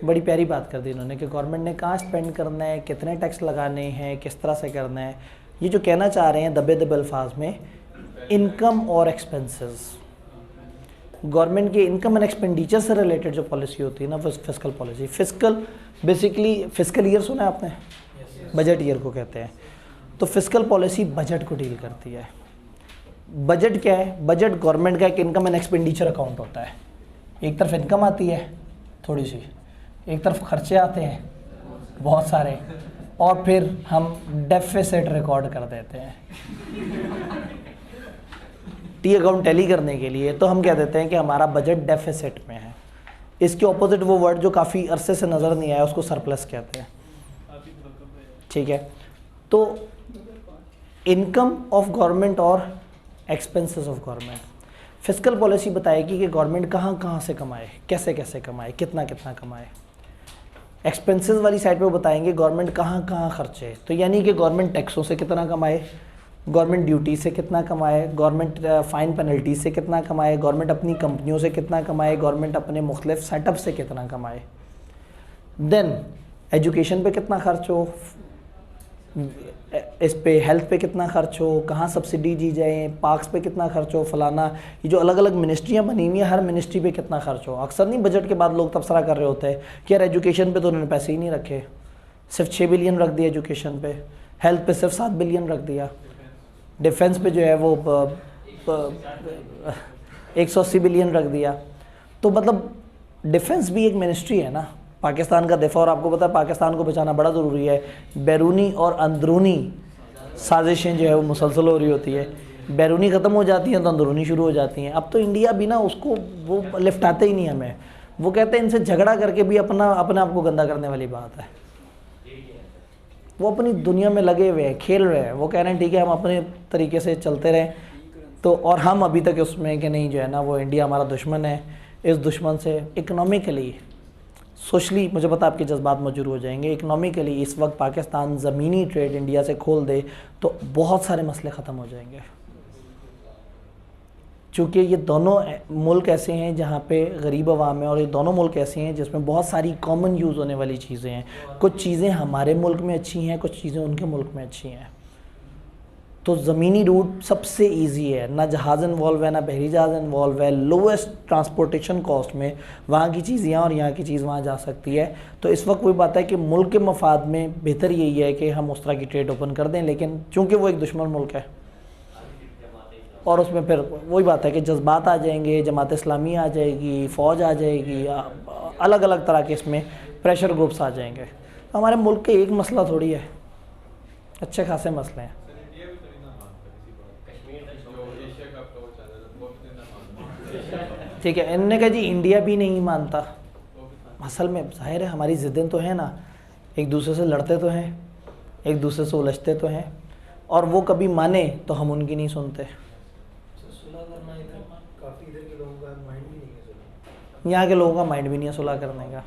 बड़ी प्यारी बात कर दी इन्होंने कि गवर्नमेंट ने कहाँ स्पेंड करना है, कितने टैक्स लगाने हैं, किस तरह से करना है। ये जो कहना चाह रहे हैं दबे दबे अल्फाज में, इनकम और एक्सपेंसेस, गवर्नमेंट के इनकम एंड एक्सपेंडिचर से रिलेटेड जो पॉलिसी होती है ना, वो fiscal policy. Fiscal basically, fiscal year सुना है आपने? बजट ईयर को कहते हैं। तो फिस्कल पॉलिसी बजट को डील करती है। बजट क्या है? बजट गवर्नमेंट का एक इनकम एंड एक्सपेंडिचर अकाउंट होता है। एक तरफ इनकम आती है थोड़ी सी, एक तरफ खर्चे आते हैं बहुत सारे, और फिर हम डेफिसिट रिकॉर्ड कर देते हैं टी अकाउंट टैली करने के लिए। तो हम कह देते हैं कि हमारा बजट डेफिसिट में है। इसके ऑपोजिट वो वर्ड जो काफ़ी अरसे से नज़र नहीं आया, उसको सरप्लस कहते हैं। ठीक है, तो इनकम ऑफ गवर्नमेंट और expenses of government, fiscal policy बताएगी कि गवर्नमेंट कहाँ कहाँ से कमाए, कैसे कैसे कमाए, कितना कितना कमाए। एक्सपेंसेस वाली साइड पे बताएंगे गवर्नमेंट कहाँ कहाँ खर्चे। तो यानी कि गवर्नमेंट टैक्सों से कितना कमाए, गवर्नमेंट ड्यूटी से कितना कमाए, गवर्नमेंट फ़ाइन पेनल्टी से कितना कमाए, गवर्नमेंट अपनी कंपनियों से कितना कमाए, गवर्नमेंट अपने मुख्तलिफ सेटअप से कितना कमाए। देन एजुकेशन पे कितना खर्च हो, इस पे हेल्थ पे कितना खर्च हो, कहाँ सब्सिडी दी जाए, पार्क्स पे कितना खर्च हो, फलाना। ये जो अलग अलग मिनिस्ट्रियाँ बनी हुई हैं, हर मिनिस्ट्री पे कितना खर्च हो। अक्सर नहीं बजट के बाद लोग तबसरा कर रहे होते हैं कि यार एजुकेशन पे तो उन्होंने पैसे ही नहीं रखे, सिर्फ 6 बिलियन रख दिया एजुकेशन पे, हेल्थ पे सिर्फ 7 बिलियन रख दिया, डिफेंस पे जो है वो 180 बिलियन रख दिया। तो मतलब डिफेंस भी एक मिनिस्ट्री है ना, पाकिस्तान का दिफा, और आपको पता है पाकिस्तान को बचाना बड़ा ज़रूरी है। बैरूनी और अंदरूनी साजिशें जो है वो मुसलसल हो रही होती है, बैरूनी ख़त्म हो जाती हैं तो अंदरूनी शुरू हो जाती हैं। अब तो इंडिया भी ना उसको वो लिफ्ट आते ही नहीं हमें, वो कहते हैं इनसे झगड़ा करके भी अपने आप को गंदा करने वाली बात है। वो अपनी दुनिया में लगे हुए हैं, खेल रहे हैं, वो कह रहे हैं ठीक है हम अपने तरीके से चलते रहें। तो और हम अभी तक उसमें कि नहीं जो है ना वो इंडिया हमारा दुश्मन है, इस दुश्मन से इकनॉमिकली सोशली मुझे पता आपके जज्बात मौजूद हो जाएंगे। इकनॉमिकली इस वक्त पाकिस्तान ज़मीनी ट्रेड इंडिया से खोल दे तो बहुत सारे मसले ख़त्म हो जाएंगे, चूँकि ये दोनों मुल्क ऐसे हैं जहाँ पे गरीब अवाम है, और ये दोनों मुल्क ऐसे हैं जिसमें बहुत सारी कॉमन यूज़ होने वाली चीज़ें हैं। कुछ चीज़ें हमारे मुल्क में अच्छी हैं, कुछ चीज़ें उनके मुल्क में अच्छी हैं। तो ज़मीनी रूट सबसे इजी है, ना जहाज़ इन्वॉल्व है, ना बहरी जहाज़ इन्वॉल्व है, लोएस्ट ट्रांसपोर्टेशन कॉस्ट में वहाँ की चीज़ यहाँ और यहाँ की चीज़ वहाँ जा सकती है। तो इस वक्त वही बात है कि मुल्क के मफाद में बेहतर यही है कि हम उस तरह की ट्रेड ओपन कर दें, लेकिन चूँकि वो एक दुश्मन मुल्क है और उसमें फिर वही बात है कि जज्बात आ जाएंगे, जमात इस्लामी आ जाएगी, फ़ौज आ जाएगी, अलग अलग तरह के इसमें प्रेशर ग्रुप्स आ जाएंगे। तो हमारे मुल्क के एक मसला थोड़ी है, अच्छे खासे मसले हैं। ठीक है, इनने कहा जी इंडिया भी नहीं मानता। असल में जाहिर है हमारी ज़िद्दें तो हैं ना, एक दूसरे से लड़ते तो हैं, एक दूसरे से उलझते तो हैं, और वो कभी माने तो हम उनकी नहीं सुनते। यहाँ के लोगों का माइंड भी नहीं है सुलह करने का।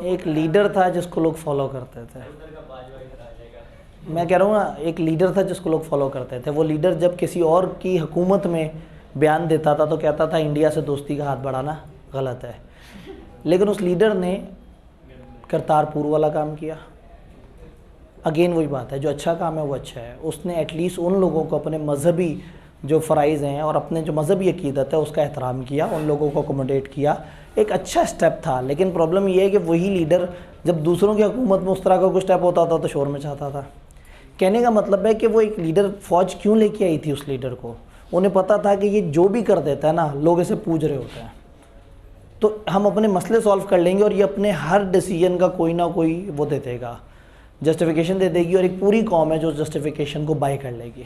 एक लीडर था जिसको लोग फॉलो करते थे, मैं कह रहा हूँ ना, एक लीडर था जिसको लोग फॉलो करते थे। वो लीडर जब किसी और की हुकूमत में बयान देता था तो कहता था इंडिया से दोस्ती का हाथ बढ़ाना गलत है, लेकिन उस लीडर ने करतारपुर वाला काम किया। अगेन वही बात है, जो अच्छा काम है वो अच्छा है। उसने एटलीस्ट उन लोगों को अपने मजहबी जो फ़राइज़ हैं और अपने जो मजहबी अकीदत है उसका एहतराम किया, उन लोगों को अकोमोडेट किया, एक अच्छा स्टेप था। लेकिन प्रॉब्लम ये है कि वही लीडर जब दूसरों की हुकूमत में उस तरह का कोई स्टेप होता था तो शोर मचाता था। कहने का मतलब है कि वो एक लीडर फ़ौज क्यों लेके आई थी उस लीडर को, उन्हें पता था कि ये जो भी कर देता है ना लोग इसे पूछ रहे होते हैं, तो हम अपने मसले सॉल्व कर लेंगे और ये अपने हर डिसीजन का कोई ना कोई वो दे देगा, जस्टिफिकेशन दे देगी, और एक पूरी कौम है जो जस्टिफिकेशन को बाय कर लेगी।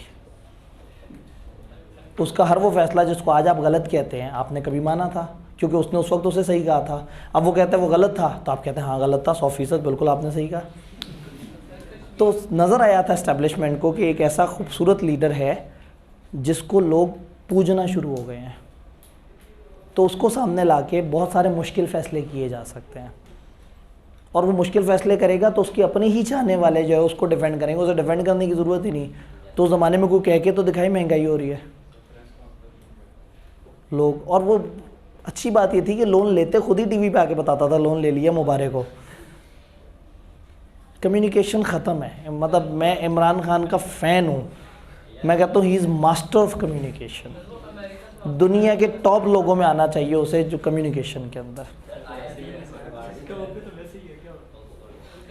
उसका हर वो फैसला जिसको आज आप गलत कहते हैं आपने कभी माना था, क्योंकि उसने उस वक्त उसे सही कहा था। अब वो कहता है वो गलत था तो आप कहते हैं हाँ गलत था, 100% बिल्कुल आपने सही कहा। तो नज़र आया था इस्टेब्लिशमेंट को कि एक ऐसा खूबसूरत लीडर है जिसको लोग पूजना शुरू हो गए हैं, तो उसको सामने लाके बहुत सारे मुश्किल फ़ैसले किए जा सकते हैं, और वो मुश्किल फ़ैसले करेगा तो उसके अपने ही चाहने वाले जो है उसको डिफेंड करेंगे। उसे डिफेंड करने की ज़रूरत ही नहीं। तो उस ज़माने में कोई कह के तो दिखाई महंगाई हो रही है लोग, और वो अच्छी बात ये थी कि लोन लेते खुद ही टीवी पे आके बताता था लोन ले लिया मुबारक हो। कम्युनिकेशन ख़त्म है। मतलब मैं इमरान खान का फ़ैन हूँ, मैं कहता हूँ he is master of communication. दुनिया के टॉप लोगों में आना चाहिए उसे, जो कम्युनिकेशन के अंदर।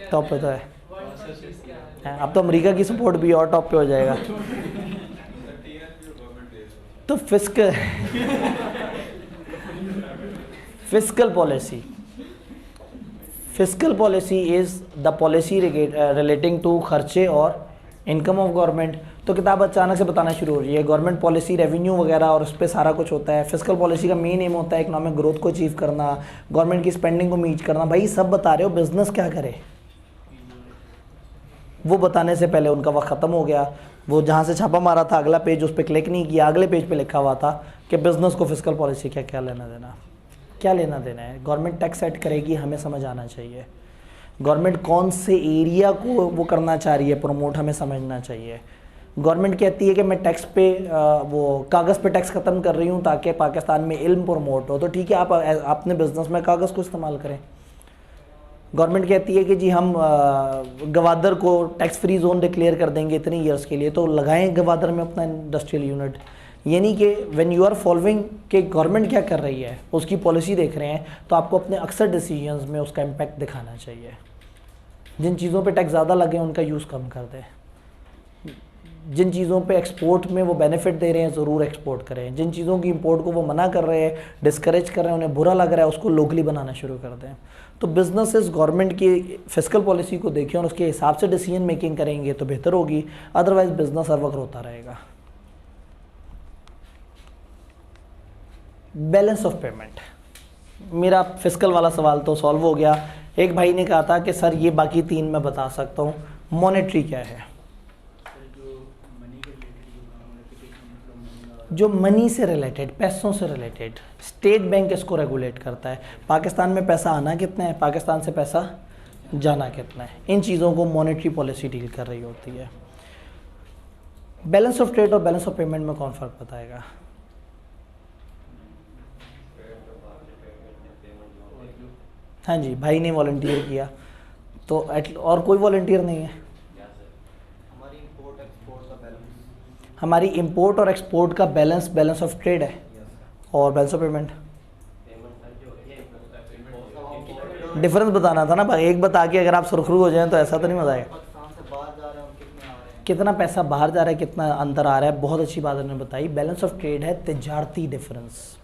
टॉप पे तो है। अब तो अमेरिका की सपोर्ट भी और टॉप पे हो जाएगा। तो fiscal policy is the policy relating to खर्चे और इनकम ऑफ गवर्नमेंट। तो किताब अचानक से बताना शुरू हो रही है गवर्नमेंट पॉलिसी, रेवेन्यू वगैरह, और उस पर सारा कुछ होता है। फिस्कल पॉलिसी का मेन एम होता है इकोनॉमिक ग्रोथ को अचीव करना, गवर्नमेंट की स्पेंडिंग को मीट करना। भाई सब बता रहे हो, बिजनेस क्या करे, वो बताने से पहले उनका वक्त ख़त्म हो गया। वो जहाँ से छापा मारा था अगला पेज उस पर क्लिक नहीं किया, अगले पेज पे लिखा हुआ था कि बिज़नेस को फिस्कल पॉलिसी क्या क्या लेना देना, क्या लेना देना है। गवर्नमेंट टैक्स सेट करेगी, हमें समझ आना चाहिए। गवर्नमेंट कौन से एरिया को वो करना चाह रही है प्रमोट, हमें समझना चाहिए। गवर्नमेंट कहती है कि मैं टैक्स पे वो कागज़ पे टैक्स ख़त्म कर रही हूँ ताकि पाकिस्तान में इल्म प्रमोट हो, तो ठीक है, आप अपने बिज़नेस में कागज़ को इस्तेमाल करें। गवर्नमेंट कहती है कि जी हम गवादर को टैक्स फ्री जोन डिक्लेयर कर देंगे इतनी ईयर्स के लिए, तो लगाएं गवादर में अपना इंडस्ट्रियल यूनिट। यानी कि व्हेन यू आर फॉलोइंग कि गवर्नमेंट क्या कर रही है, उसकी पॉलिसी देख रहे हैं, तो आपको अपने अक्सर डिसीजंस में उसका इम्पैक्ट दिखाना चाहिए। जिन चीज़ों पे टैक्स ज़्यादा लगे उनका यूज़ कम कर दें, जिन चीज़ों पे एक्सपोर्ट में वो बेनिफिट दे रहे हैं ज़रूर एक्सपोर्ट करें, जिन चीज़ों की इंपोर्ट को वो मना कर रहे हैं, डिस्करेज कर रहे हैं, उन्हें बुरा लग रहा है, उसको लोकली बनाना शुरू कर दें। तो बिजनेसेस गवर्नमेंट की फिस्कल पॉलिसी को देखें और उसके हिसाब से डिसीजन मेकिंग करेंगे तो बेहतर होगी, अदरवाइज बिजनेस हर वक्त होता रहेगा। बैलेंस ऑफ पेमेंट, मेरा फिस्कल वाला सवाल तो सॉल्व हो गया। एक भाई ने कहा था कि सर ये बाकी तीन मैं बता सकता हूँ, मॉनेटरी क्या है? जो मनी से रिलेटेड, पैसों से रिलेटेड, स्टेट बैंक इसको रेगुलेट करता है। पाकिस्तान में पैसा आना कितना है, पाकिस्तान से पैसा जाना कितना है, इन चीज़ों को मॉनेटरी पॉलिसी डील कर रही होती है। बैलेंस ऑफ ट्रेड और बैलेंस ऑफ पेमेंट में कौन फ़र्क बताएगा? हाँ जी, भाई ने वॉलंटियर किया, तो और कोई वॉलंटियर नहीं है? हमारी इंपोर्ट और एक्सपोर्ट का बैलेंस, बैलेंस ऑफ ट्रेड है। और बैलेंस ऑफ पेमेंट डिफरेंस बताना था ना भाई, एक बता के अगर आप सुरखरू हो जाएं तो ऐसा तो नहीं मजा आएगा। कितना पैसा बाहर जा रहा है, कितना अंदर आ रहा है, बहुत अच्छी बात उन्होंने बताई। बैलेंस ऑफ ट्रेड है तिजारती डिफरेंस,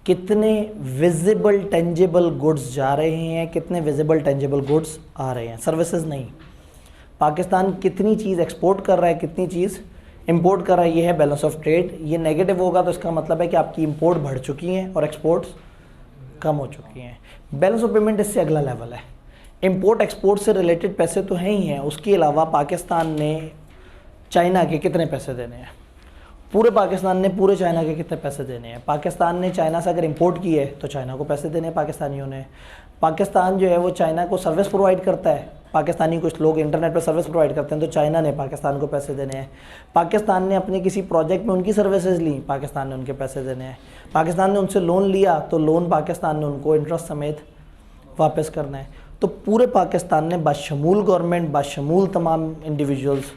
कितने विजिबल टेंजिबल गुड्स जा रहे हैं, कितने विजिबल टेंजिबल गुड्स आ रहे हैं, सर्विसेज नहीं। पाकिस्तान कितनी चीज़ एक्सपोर्ट कर रहा है, कितनी चीज़ इंपोर्ट कर रहा है, ये है बैलेंस ऑफ ट्रेड। ये नेगेटिव होगा तो इसका मतलब है कि आपकी इंपोर्ट बढ़ चुकी हैं और एक्सपोर्ट्स कम हो चुकी हैं। बैलेंस ऑफ पेमेंट इससे अगला लेवल है। इंपोर्ट एक्सपोर्ट से रिलेटेड पैसे तो हैं ही हैं, उसके अलावा पाकिस्तान ने चाइना के कितने पैसे देने हैं, पूरे पाकिस्तान ने पूरे चाइना के कितने पैसे देने हैं। पाकिस्तान ने चाइना से अगर इंपोर्ट की है तो चाइना को पैसे देने हैं पाकिस्तानियों ने। पाकिस्तान जो है वो चाइना को सर्विस प्रोवाइड करता है, पाकिस्तानी कुछ लोग इंटरनेट पर सर्विस प्रोवाइड करते हैं तो चाइना ने पाकिस्तान को पैसे देने हैं। पाकिस्तान ने अपने किसी प्रोजेक्ट में उनकी सर्विसेज ली, पाकिस्तान ने उनके पैसे देने हैं। पाकिस्तान ने उनसे लोन लिया तो लोन पाकिस्तान ने उनको इंटरेस्ट समेत वापस करना है। तो पूरे पाकिस्तान ने बाशमूल गवर्नमेंट, बाशमूल तमाम इंडिविजुअल्स,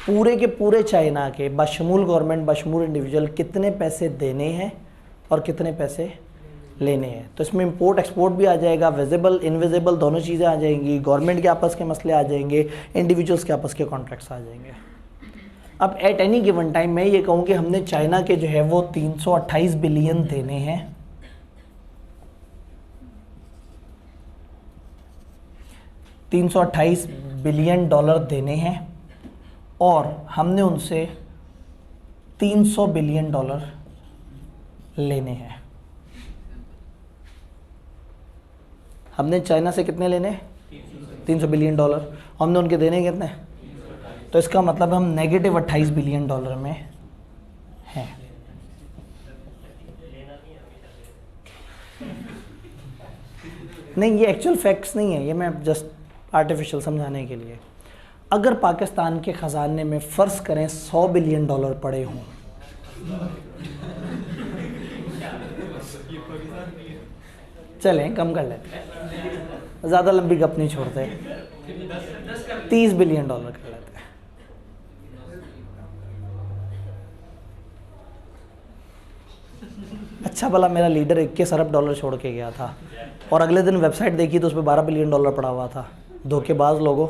पूरे के पूरे चाइना के बाशमूल गवर्नमेंट, बाशमूल इंडिविजुअल कितने पैसे देने हैं और कितने पैसे लेने हैं। तो इसमें इंपोर्ट एक्सपोर्ट भी आ जाएगा, विजिबल इनविजिबल दोनों चीज़ें आ जाएंगी, गवर्नमेंट के आपस के मसले आ जाएंगे, इंडिविजुअल्स के आपस के कॉन्ट्रैक्ट्स आ जाएंगे। अब एट एनी गिवन टाइम मैं ये कहूँ कि हमने चाइना के जो है वो 328 बिलियन देने हैं, 328 बिलियन डॉलर देने हैं और हमने उनसे 300 बिलियन डॉलर लेने हैं। हमने चाइना से कितने लेने? 300 बिलियन डॉलर। हमने उनके देने कितने? तो इसका मतलब हम नेगेटिव 28 बिलियन डॉलर में हैं। नहीं, ये एक्चुअल फैक्ट्स नहीं है, ये मैं जस्ट आर्टिफिशियल समझाने के लिए। अगर पाकिस्तान के ख़जाने में फ़र्ज़ करें 100 बिलियन डॉलर पड़े हों, चलें कम कर लेते हैं, ज़्यादा लंबी गप नहीं छोड़ते, 30 बिलियन डॉलर कर लेते हैं। अच्छा भला मेरा लीडर 21 अरब डॉलर छोड़ के गया था और अगले दिन वेबसाइट देखी तो उस पर 12 बिलियन डॉलर पड़ा हुआ था। धोखेबाज लोगों,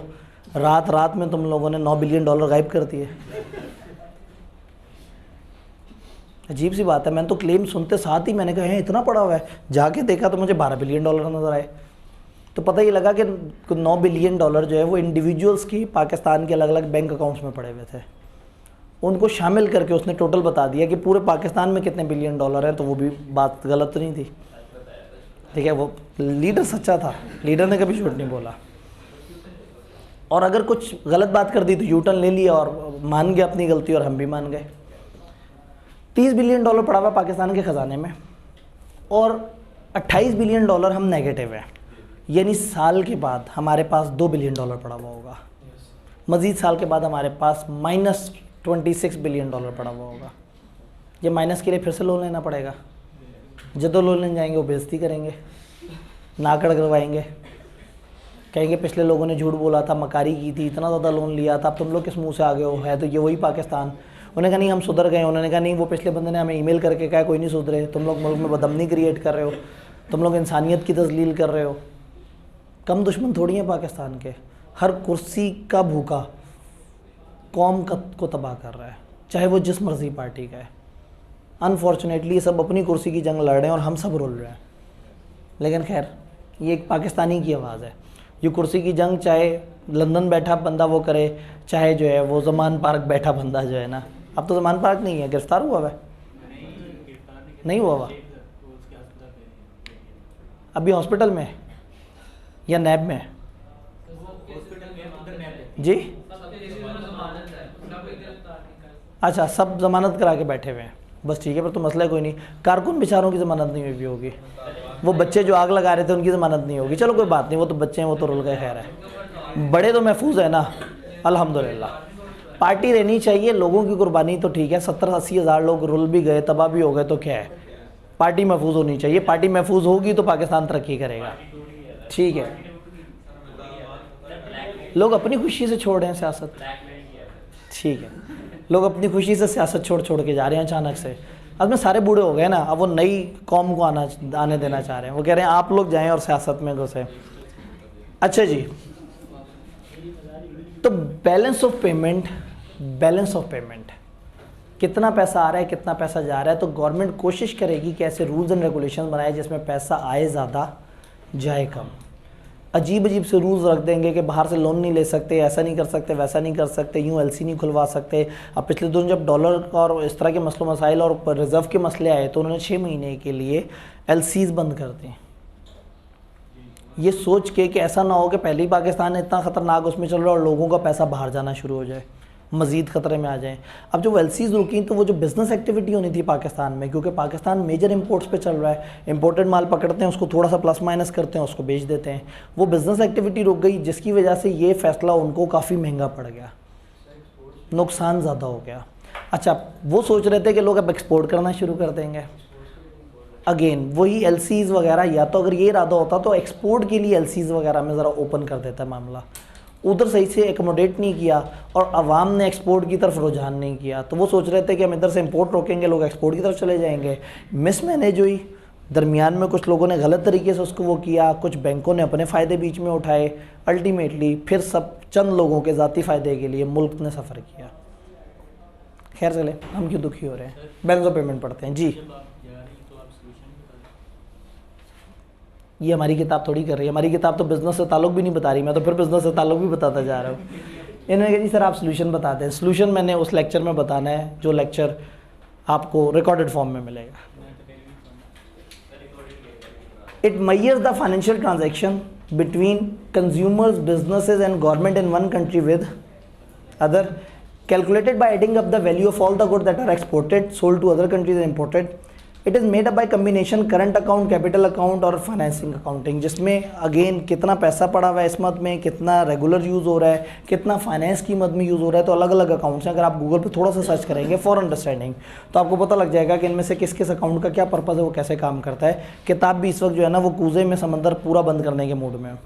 रात रात में तुम लोगों ने $9 बिलियन गायब कर दिए। अजीब सी बात है, मैंने तो क्लेम सुनते साथ ही मैंने कहा है इतना पड़ा हुआ है, जाके देखा तो मुझे $12 बिलियन नज़र आए। तो पता ही लगा कि $9 बिलियन जो है वो इंडिविजुअल्स की पाकिस्तान के अलग अलग बैंक अकाउंट्स में पड़े हुए थे। उनको शामिल करके उसने टोटल बता दिया कि पूरे पाकिस्तान में कितने $बिलियन हैं, तो वो भी बात गलत नहीं थी। ठीक है, वो लीडर सच्चा था, लीडर ने कभी झूठ नहीं बोला। और अगर कुछ गलत बात कर दी तो यूटर्न ले लिया और मान गया अपनी गलती, और हम भी मान गए। $30 बिलियन पड़ा हुआ पाकिस्तान के ख़जाने में, और $28 बिलियन हम नेगेटिव है, यानी साल के बाद हमारे पास $2 बिलियन पड़ा हुआ होगा। मज़ीद साल के बाद हमारे पास -$26 बिलियन पड़ा हुआ होगा। ये माइनस के लिए फिर से लोन लेना पड़ेगा। जो लोन लेने जाएंगे वो बेइज्जती करेंगे, नाकड़ करवाएंगे, कहेंगे पिछले लोगों ने झूठ बोला था, मकारी की थी, इतना ज़्यादा लोन लिया था, अब तुम लोग किस मुंह से आ गए हो, है तो ये वही पाकिस्तान। उन्होंने कहा नहीं हम सुधर गए, उन्होंने कहा नहीं वो पिछले बंदे ने हमें ईमेल करके कहा कोई नहीं सुधरे, तुम लोग मुल्क में बदअमनी क्रिएट कर रहे हो, तुम लोग इंसानियत की तजलील कर रहे हो। कम दुश्मन थोड़ी है पाकिस्तान के, हर कुर्सी का भूखा कौम को तबाह कर रहा है, चाहे वो जिस मर्जी पार्टी का है। अनफॉर्चुनेटली ये सब अपनी कुर्सी की जंग लड़ रहे हैं और हम सब रुल रहे हैं। लेकिन खैर ये एक पाकिस्तानी की आवाज़ है। ये कुर्सी की जंग चाहे लंदन बैठा बंदा वो करे, चाहे जो है वो ज़मान पार्क बैठा बंदा जो है ना, अब तो ज़मान पार्क नहीं है, गिरफ्तार हुआ है, नहीं हुआ हुआ अभी हॉस्पिटल में या नैब में जी। अच्छा, सब ज़मानत करा के बैठे हुए हैं, बस ठीक है, पर तो मसला कोई नहीं। कारकुन बेचारों की ज़मानत नहीं हुई होगी, वो बच्चे जो आग लगा रहे थे उनकी ज़मानत नहीं होगी, चलो कोई बात नहीं, वो तो बच्चे हैं, वो तो रुल गए, खैर है। बड़े तो महफूज है ना, अल्हम्दुलिल्लाह। पार्टी रहनी चाहिए, लोगों की कुर्बानी तो ठीक है, 70-80 हज़ार लोग रुल भी गए, तबाह भी हो गए, तो क्या है, पार्टी महफूज होनी चाहिए। पार्टी महफूज होगी तो पाकिस्तान तरक्की करेगा। ठीक है, लोग अपनी खुशी से छोड़ रहे हैं सियासत, ठीक है, लोग अपनी खुशी से सियासत छोड़ के जा रहे हैं अचानक से। अब में सारे बूढ़े हो गए ना, अब वो नई कौम को आने देना चाह रहे हैं। वो कह रहे हैं आप लोग जाएं और सियासत में घुसे। अच्छा जी, तो बैलेंस ऑफ पेमेंट, कितना पैसा आ रहा है, कितना पैसा जा रहा है, तो गवर्नमेंट कोशिश करेगी कि ऐसे रूल्स एंड रेगुलेशन बनाए जिसमें पैसा आए ज़्यादा जाए कम। अजीब से रूल्स रख देंगे कि बाहर से लोन नहीं ले सकते, ऐसा नहीं कर सकते, वैसा नहीं कर सकते, यूँ एलसी नहीं खुलवा सकते। अब पिछले दिनों जब डॉलर और इस तरह के मसलों मसाइल और रिज़र्व के मसले आए तो उन्होंने 6 महीने के लिए एलसीज़ बंद कर दी, ये सोच के कि ऐसा ना हो कि पहले ही पाकिस्तान इतना ख़तरनाक उसमें चल रहा है और लोगों का पैसा बाहर जाना शुरू हो जाए, मज़ीद ख़तरे में आ जाएं। अब जो एलसीज़ रुकी तो वो जो बिज़नेस एक्टिविटी होनी थी पाकिस्तान में, क्योंकि पाकिस्तान मेजर इंपोर्ट्स पे चल रहा है, इंपोर्टेड माल पकड़ते हैं, उसको थोड़ा सा प्लस माइनस करते हैं, उसको बेच देते हैं, वो बिज़नेस एक्टिविटी रुक गई, जिसकी वजह से ये फ़ैसला उनको काफ़ी महंगा पड़ गया, नुकसान ज़्यादा हो गया। अच्छा, वो सोच रहे थे कि लोग अब एक्सपोर्ट करना शुरू कर देंगे, अगेन वही एलसीज़ वगैरह, या तो अगर ये इरादा होता तो एक्सपोर्ट के लिए एलसीज़ वगैरह में ज़रा ओपन कर देता मामला, उधर सही से एकोमोडेट नहीं किया और अवाम ने एक्सपोर्ट की तरफ रुझान नहीं किया। तो वो सोच रहे थे कि हम इधर से इंपोर्ट रोकेंगे, लोग एक्सपोर्ट की तरफ चले जाएंगे। मिसमैनेज हुई, दरमियान में कुछ लोगों ने गलत तरीके से उसको वो किया, कुछ बैंकों ने अपने फ़ायदे बीच में उठाए, अल्टीमेटली फिर सब चंद लोगों के ज़ाती फ़ायदे के लिए मुल्क ने सफ़र किया। खैर चले, हम क्यों दुखी हो रहे हैं। बैलेंस ऑफ पेमेंट पढ़ते हैं जी। ये हमारी किताब थोड़ी कर रही है, हमारी किताब तो बिज़नेस से ताल्लुक़ भी नहीं बता रही, मैं तो फिर बिज़नेस से ताल्लुक़ भी बताता जा रहा हूँ। इन्होंने कहा जी सर आप सोल्यूशन बताते हैं। सोल्यूशन मैंने उस लेक्चर में बताना है जो लेक्चर आपको रिकॉर्डेड फॉर्म में मिलेगा। It measures the financial transaction between consumers, businesses and government in one country with other, calculated by adding up the value of all the goods that are exported, sold to other countries and imported. It is made up by combination current account, capital account और financing accounting, जिसमें अगेन कितना पैसा पड़ा हुआ है इस मद में, कितना रेगुलर यूज़ हो रहा है, कितना फाइनेंस की मद में यूज़ हो रहा है, तो अलग अलग अकाउंट्स हैं। अगर आप गूगल पे थोड़ा सा सर्च करेंगे फॉर अंडरस्टैंडिंग तो आपको पता लग जाएगा कि इनमें से किस किस अकाउंट का क्या पर्पज़ है, वो कैसे काम करता है। किताब भी इस वक्त जो है ना वो कूजे में समंदर पूरा बंद करने के मूड में है।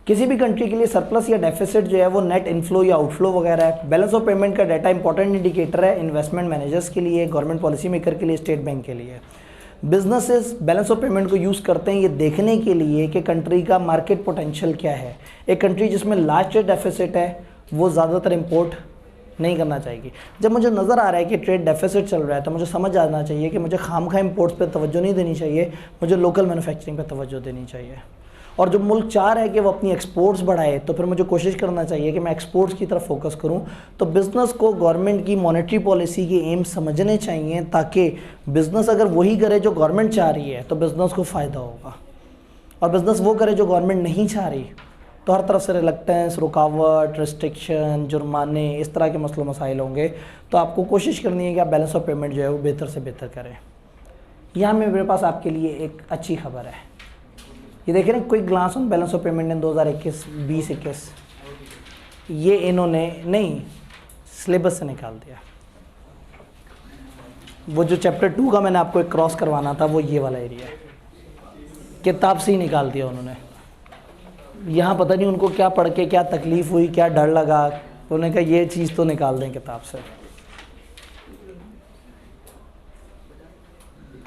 किसी भी कंट्री के लिए सरप्लस या डेफिसिट जो है वो नेट इनफ्लो या आउटफ्लो वगैरह है। बैलेंस ऑफ पेमेंट का डाटा इंपॉर्टेंट इंडिकेटर है इन्वेस्टमेंट मैनेजर्स के लिए, गवर्नमेंट पॉलिसी मेकर के लिए, स्टेट बैंक के लिए। बिजनेसेस बैलेंस ऑफ पेमेंट को यूज़ करते हैं ये देखने के लिए कि कंट्री का मार्केट पोटेंशियल क्या है। एक कंट्री जिसमें लार्ज ट्रेड डेफिसिट है वो ज़्यादातर इंपोर्ट नहीं करना चाहिए। जब मुझे नज़र आ रहा है कि ट्रेड डेफिसिट चल रहा है तो मुझे समझ आना चाहिए कि मुझे खामखा इंपोर्ट्स पे तवज्जो नहीं देनी चाहिए, मुझे लोकल मैन्युफैक्चरिंग पे तवज्जो देनी चाहिए। और जो मुल्क चाह रहा है कि वो अपनी एक्सपोर्ट्स बढ़ाए तो फिर मुझे कोशिश करना चाहिए कि मैं एक्सपोर्ट्स की तरफ फोकस करूं। तो बिज़नेस को गवर्नमेंट की मॉनेटरी पॉलिसी के एम समझने चाहिए ताकि बिज़नेस अगर वही करे जो गवर्नमेंट चाह रही है तो बिज़नेस को फ़ायदा होगा, और बिज़नेस वो करे जो गवर्नमेंट नहीं चाह रही तो हर तरफ से रिलक्टेंस, रुकावट, रिस्ट्रिक्शन, जुर्माने, इस तरह के मसलों मसाइल होंगे। तो आपको कोशिश करनी है कि आप बैलेंस ऑफ पेमेंट जो है वो बेहतर से बेहतर करें। यहाँ मेरे पास आपके लिए एक अच्छी खबर है, ये देखें ना, quick glance on balance of payment in 2021 ये इन्होंने नहीं सिलेबस से निकाल दिया। वो जो चैप्टर 2 का मैंने आपको एक क्रॉस करवाना था वो ये वाला एरिया है, किताब से ही निकाल दिया उन्होंने। यहाँ पता नहीं उनको क्या पढ़ के क्या तकलीफ़ हुई, क्या डर लगा, उन्होंने कहा ये चीज़ तो निकाल दें किताब से।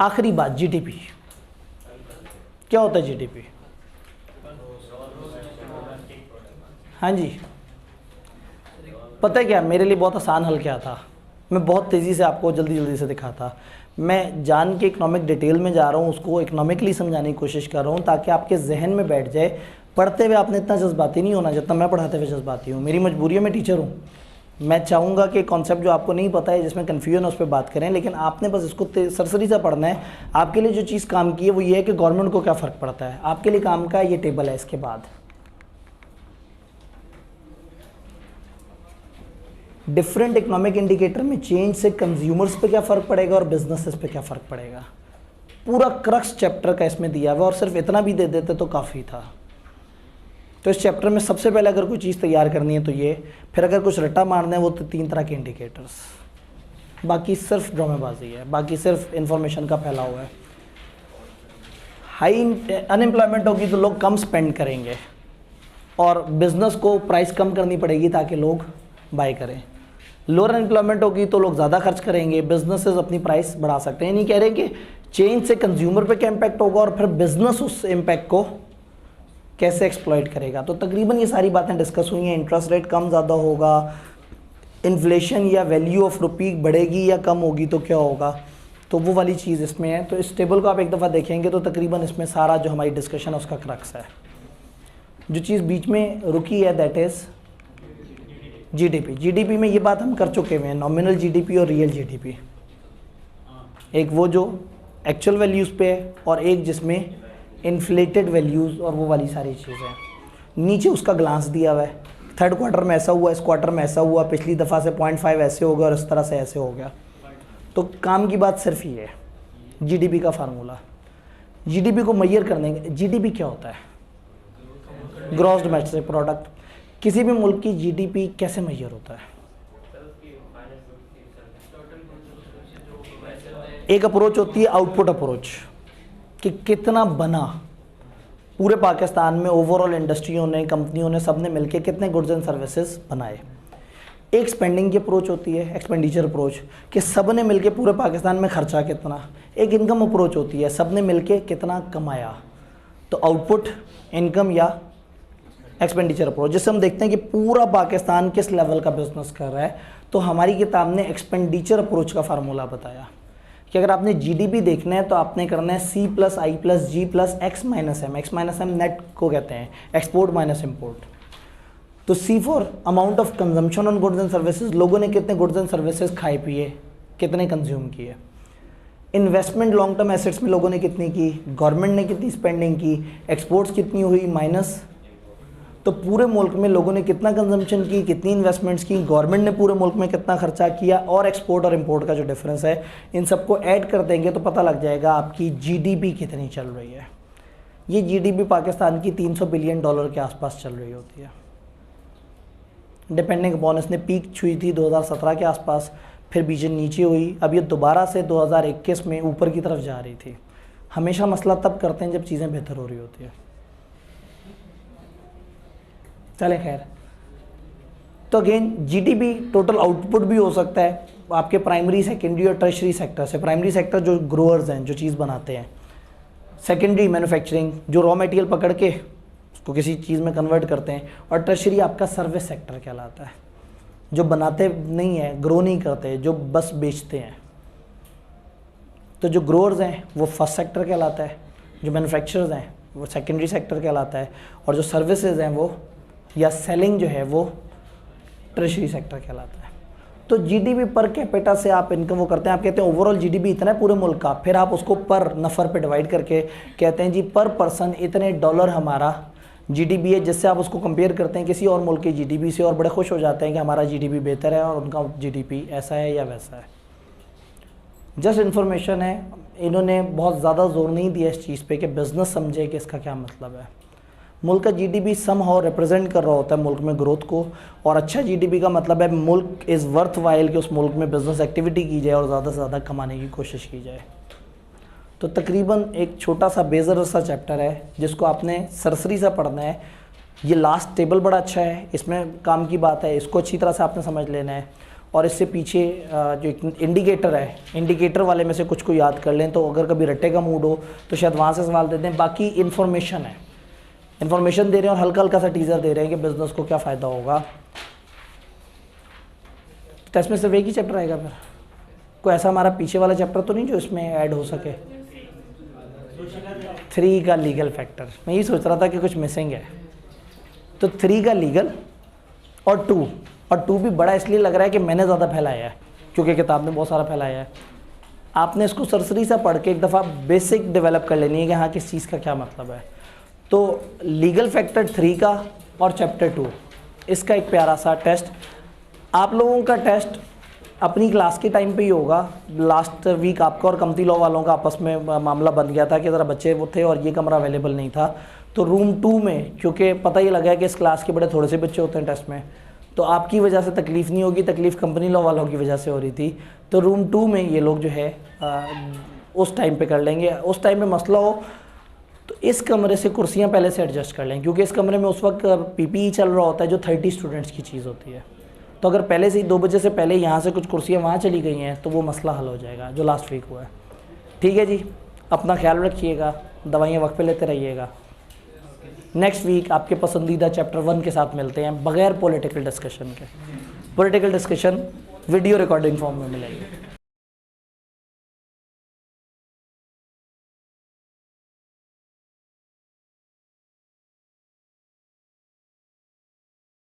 आखिरी बात, जीडीपी क्या होता है? जीडीपी, हाँ जी, पता है क्या, मेरे लिए बहुत आसान हल क्या था, मैं बहुत तेज़ी से आपको जल्दी से दिखाता। मैं जान के इकोनॉमिक डिटेल में जा रहा हूँ, उसको इकोनॉमिकली समझाने की कोशिश कर रहा हूँ ताकि आपके जहन में बैठ जाए। पढ़ते हुए आपने इतना जज्बाती नहीं होना जितना मैं पढ़ाते हुए जज्बाती हूँ। मेरी मजबूरी है, मैं टीचर हूँ, मैं चाहूँगा कि कॉन्सेप्ट जो आपको नहीं पता है, जिसमें कन्फ्यूजन है, उस पर बात करें, लेकिन आपने बस इसको सरसरी से पढ़ना है। आपके लिए जो चीज़ काम की है वो ये है कि गवर्नमेंट को क्या फ़र्क पड़ता है। आपके लिए काम का ये टेबल है। इसके बाद डिफरेंट इकोनॉमिक इंडिकेटर में चेंज से कंज्यूमर्स पे क्या फ़र्क पड़ेगा और बिजनेसेस पे क्या फ़र्क पड़ेगा, पूरा क्रक्स चैप्टर का इसमें दिया हुआ है। और सिर्फ इतना भी दे देते तो काफ़ी था। तो इस चैप्टर में सबसे पहले अगर कोई चीज़ तैयार करनी है तो ये, फिर अगर कुछ रट्टा मारना है वो तो 3 तरह के इंडिकेटर्स, बाकी सिर्फ ड्रामेबाजी है, बाकी सिर्फ इंफॉर्मेशन का फैला हुआ है। हाई अनएम्प्लॉयमेंट होगी तो लोग कम स्पेंड करेंगे और बिज़नेस को प्राइस कम करनी पड़ेगी ताकि लोग बाय करें। लोअर अनएम्प्लॉयमेंट होगी तो लोग ज़्यादा खर्च करेंगे, बिजनेसेस अपनी प्राइस बढ़ा सकते हैं। नहीं कह रहे कि चेंज से कंज्यूमर पे क्या इम्पैक्ट होगा और फिर बिजनेस उस इम्पैक्ट को कैसे एक्सप्लॉइट करेगा। तो तकरीबन ये सारी बातें डिस्कस हुई हैं। इंटरेस्ट रेट कम ज़्यादा होगा, इन्फ्लेशन या वैल्यू ऑफ रुपी बढ़ेगी या कम होगी तो क्या होगा, तो वो वाली चीज़ इसमें है। तो इस टेबल को आप एक दफ़ा देखेंगे तो तकरीबन इसमें सारा जो हमारी डिस्कशन है उसका क्रक्स है। जो चीज़ बीच में रुकी है दैट इज़ जीडीपी। जीडीपी में ये बात हम कर चुके हुए हैं, नॉमिनल जीडीपी और रियल जीडीपी। एक वो जो एक्चुअल वैल्यूज़ पे है और एक जिसमें इन्फ्लेटेड वैल्यूज़ और वो वाली सारी चीज़ें। नीचे उसका ग्लांस दिया हुआ है, थर्ड क्वार्टर में ऐसा हुआ, इस क्वार्टर में ऐसा हुआ, पिछली दफ़ा से 0.5 ऐसे हो गया और इस तरह से ऐसे हो गया। तो काम की बात सिर्फ ये है जीडीपी का फार्मूला। जीडीपी को मेजर करने के, जीडीपी क्या होता है? Gross domestic product. किसी भी मुल्क की जीडीपी कैसे मेजर होता है? एक अप्रोच होती है आउटपुट अप्रोच, कि कितना बना पूरे पाकिस्तान में, ओवरऑल इंडस्ट्रियों ने, कंपनियों ने, सब ने मिलकर कितने गुड्स एंड सर्विसेज बनाए। एक स्पेंडिंग की अप्रोच होती है, एक्सपेंडिचर अप्रोच, कि सब ने मिलकर पूरे पाकिस्तान में खर्चा कितना। एक इनकम अप्रोच होती है, सब ने मिलकर कितना कमाया। तो आउटपुट, इनकम या एक्सपेंडिचर अप्रोच, जिससे हम देखते हैं कि पूरा पाकिस्तान किस लेवल का बिजनेस कर रहा है। तो हमारी किताब ने एक्सपेंडिचर अप्रोच का फार्मूला बताया कि अगर आपने जीडीपी देखना है तो आपने करना है C+I+G+X-M। X-M नेट को कहते हैं, एक्सपोर्ट माइनस इम्पोर्ट। तो C for amount of consumption on goods and services, लोगों ने कितने गुड्स एंड सर्विसेज खाए पिए, कितने कंज्यूम किए। इन्वेस्टमेंट लॉन्ग टर्म एसेट्स में लोगों ने कितनी की, गवर्नमेंट ने कितनी स्पेंडिंग की, एक्सपोर्ट्स कितनी हुई, माइनस तो पूरे मुल्क में लोगों ने कितना कंजम्पशन की, कितनी इन्वेस्टमेंट्स की, गवर्नमेंट ने पूरे मुल्क में कितना खर्चा किया, और एक्सपोर्ट और इंपोर्ट का जो डिफरेंस है, इन सबको ऐड कर देंगे तो पता लग जाएगा आपकी जीडीपी कितनी चल रही है। ये जीडीपी पाकिस्तान की $300 बिलियन के आसपास चल रही होती है, डिपेंडिंग अपॉन। इसने पीक छुई थी 2017 के आसपास, फिर बीच नीचे हुई, अब ये दोबारा से 2021 में ऊपर की तरफ जा रही थी। हमेशा मसला तब करते हैं जब चीज़ें बेहतर हो रही होती है। चले खैर, तो अगेन जीडीपी टोटल आउटपुट भी हो सकता है, आपके प्राइमरी, सेकेंडरी और टर्शरी सेक्टर से। प्राइमरी सेक्टर जो ग्रोअर्स हैं, जो चीज़ बनाते हैं। सेकेंडरी मैन्युफैक्चरिंग, जो रॉ मटेरियल पकड़ के उसको किसी चीज़ में कन्वर्ट करते हैं। और टर्शरी आपका सर्विस सेक्टर कहलाता है, जो बनाते नहीं है, ग्रो नहीं करते, जो बस बेचते हैं। तो जो ग्रोअर्स हैं वो फर्स्ट सेक्टर कहलाता है, जो मैन्युफैक्चरर्स हैं वो सेकेंडरी सेक्टर कहलाता है, और जो सर्विसेज हैं वो या सेलिंग जो है वो टर्शरी सेक्टर कहलाता है। तो जीडीपी पर कैपिटा से आप इनकम वो करते हैं, आप कहते हैं ओवरऑल जीडीपी इतना है पूरे मुल्क का, फिर आप उसको पर नफ़र पे डिवाइड करके कहते हैं जी पर पर्सन इतने डॉलर हमारा जीडीपी है, जिससे आप उसको कंपेयर करते हैं किसी और मुल्क की जीडीपी से और बड़े खुश हो जाते हैं कि हमारा जीडीपी बेहतर है और उनका जीडीपी ऐसा है या वैसा है। जस्ट इन्फॉर्मेशन है, इन्होंने बहुत ज़्यादा जोर नहीं दिया इस चीज़ पे कि बिज़नेस समझे कि इसका क्या मतलब है। मुल्क का जीडीपी समहाउ रिप्रेजेंट कर रहा होता है मुल्क में ग्रोथ को, और अच्छा जीडीपी का मतलब है मुल्क इज़ वर्थ वाइल कि उस मुल्क में बिज़नेस एक्टिविटी की जाए और ज़्यादा से ज़्यादा कमाने की कोशिश की जाए। तो तकरीबन एक छोटा सा बेजर सा चैप्टर है जिसको आपने सरसरी सा पढ़ना है। ये लास्ट टेबल बड़ा अच्छा है, इसमें काम की बात है, इसको अच्छी तरह से आपने समझ लेना है। और इससे पीछे जो एक इंडिकेटर है, इंडिकेटर वाले में से कुछ को याद कर लें, तो अगर कभी रट्टे का मूड हो तो शायद वहाँ से सवाल दे दें। बाकी इन्फॉर्मेशन है, इन्फॉर्मेशन दे रहे हैं और हल्का हल्का सा टीज़र दे रहे हैं कि बिज़नेस को क्या फ़ायदा होगा। टेस्ट में सिर्फ एक ही चैप्टर आएगा, फिर कोई ऐसा हमारा पीछे वाला चैप्टर तो नहीं जो इसमें ऐड हो सके। 3 का लीगल फैक्टर, मैं ये सोच रहा था कि कुछ मिसिंग है। तो 3 का लीगल और 2 भी बड़ा इसलिए लग रहा है कि मैंने ज़्यादा फैलाया है, क्योंकि किताब में बहुत सारा फैलाया है। आपने इसको सरसरी सा पढ़ के एक दफ़ा बेसिक डेवलप कर लेनी है कि हाँ किस चीज़ का क्या मतलब है। तो लीगल फैक्टर 3 का और चैप्टर 2 इसका एक प्यारा सा टेस्ट। आप लोगों का टेस्ट अपनी क्लास के टाइम पे ही होगा। लास्ट वीक आपका और कमती लॉ वालों का आपस में मामला बन गया था कि ज़रा बच्चे वो थे और ये कमरा अवेलेबल नहीं था। तो रूम 2 में, क्योंकि पता ही लगा है कि इस क्लास के बड़े थोड़े से बच्चे होते हैं टेस्ट में, तो आपकी वजह से तकलीफ़ नहीं होगी, तकलीफ़ कंपनी लॉ वालों की वजह से हो रही थी। तो रूम 2 में ये लोग जो है उस टाइम पे कर लेंगे। उस टाइम पे मसला हो तो इस कमरे से कुर्सियां पहले से एडजस्ट कर लें, क्योंकि इस कमरे में उस वक्त पीपीई चल रहा होता है जो 30 स्टूडेंट्स की चीज़ होती है। तो अगर पहले से ही 2 बजे से पहले यहाँ से कुछ कुर्सियाँ वहाँ चली गई हैं तो वो मसला हल हो जाएगा जो लास्ट वीक हुआ है। ठीक है जी, अपना ख्याल रखिएगा, दवाइयाँ वक्त पे लेते रहिएगा। नेक्स्ट वीक आपके पसंदीदा चैप्टर 1 के साथ मिलते हैं, बगैर पॉलिटिकल डिस्कशन के। Political discussion video recording form में मिलेगी।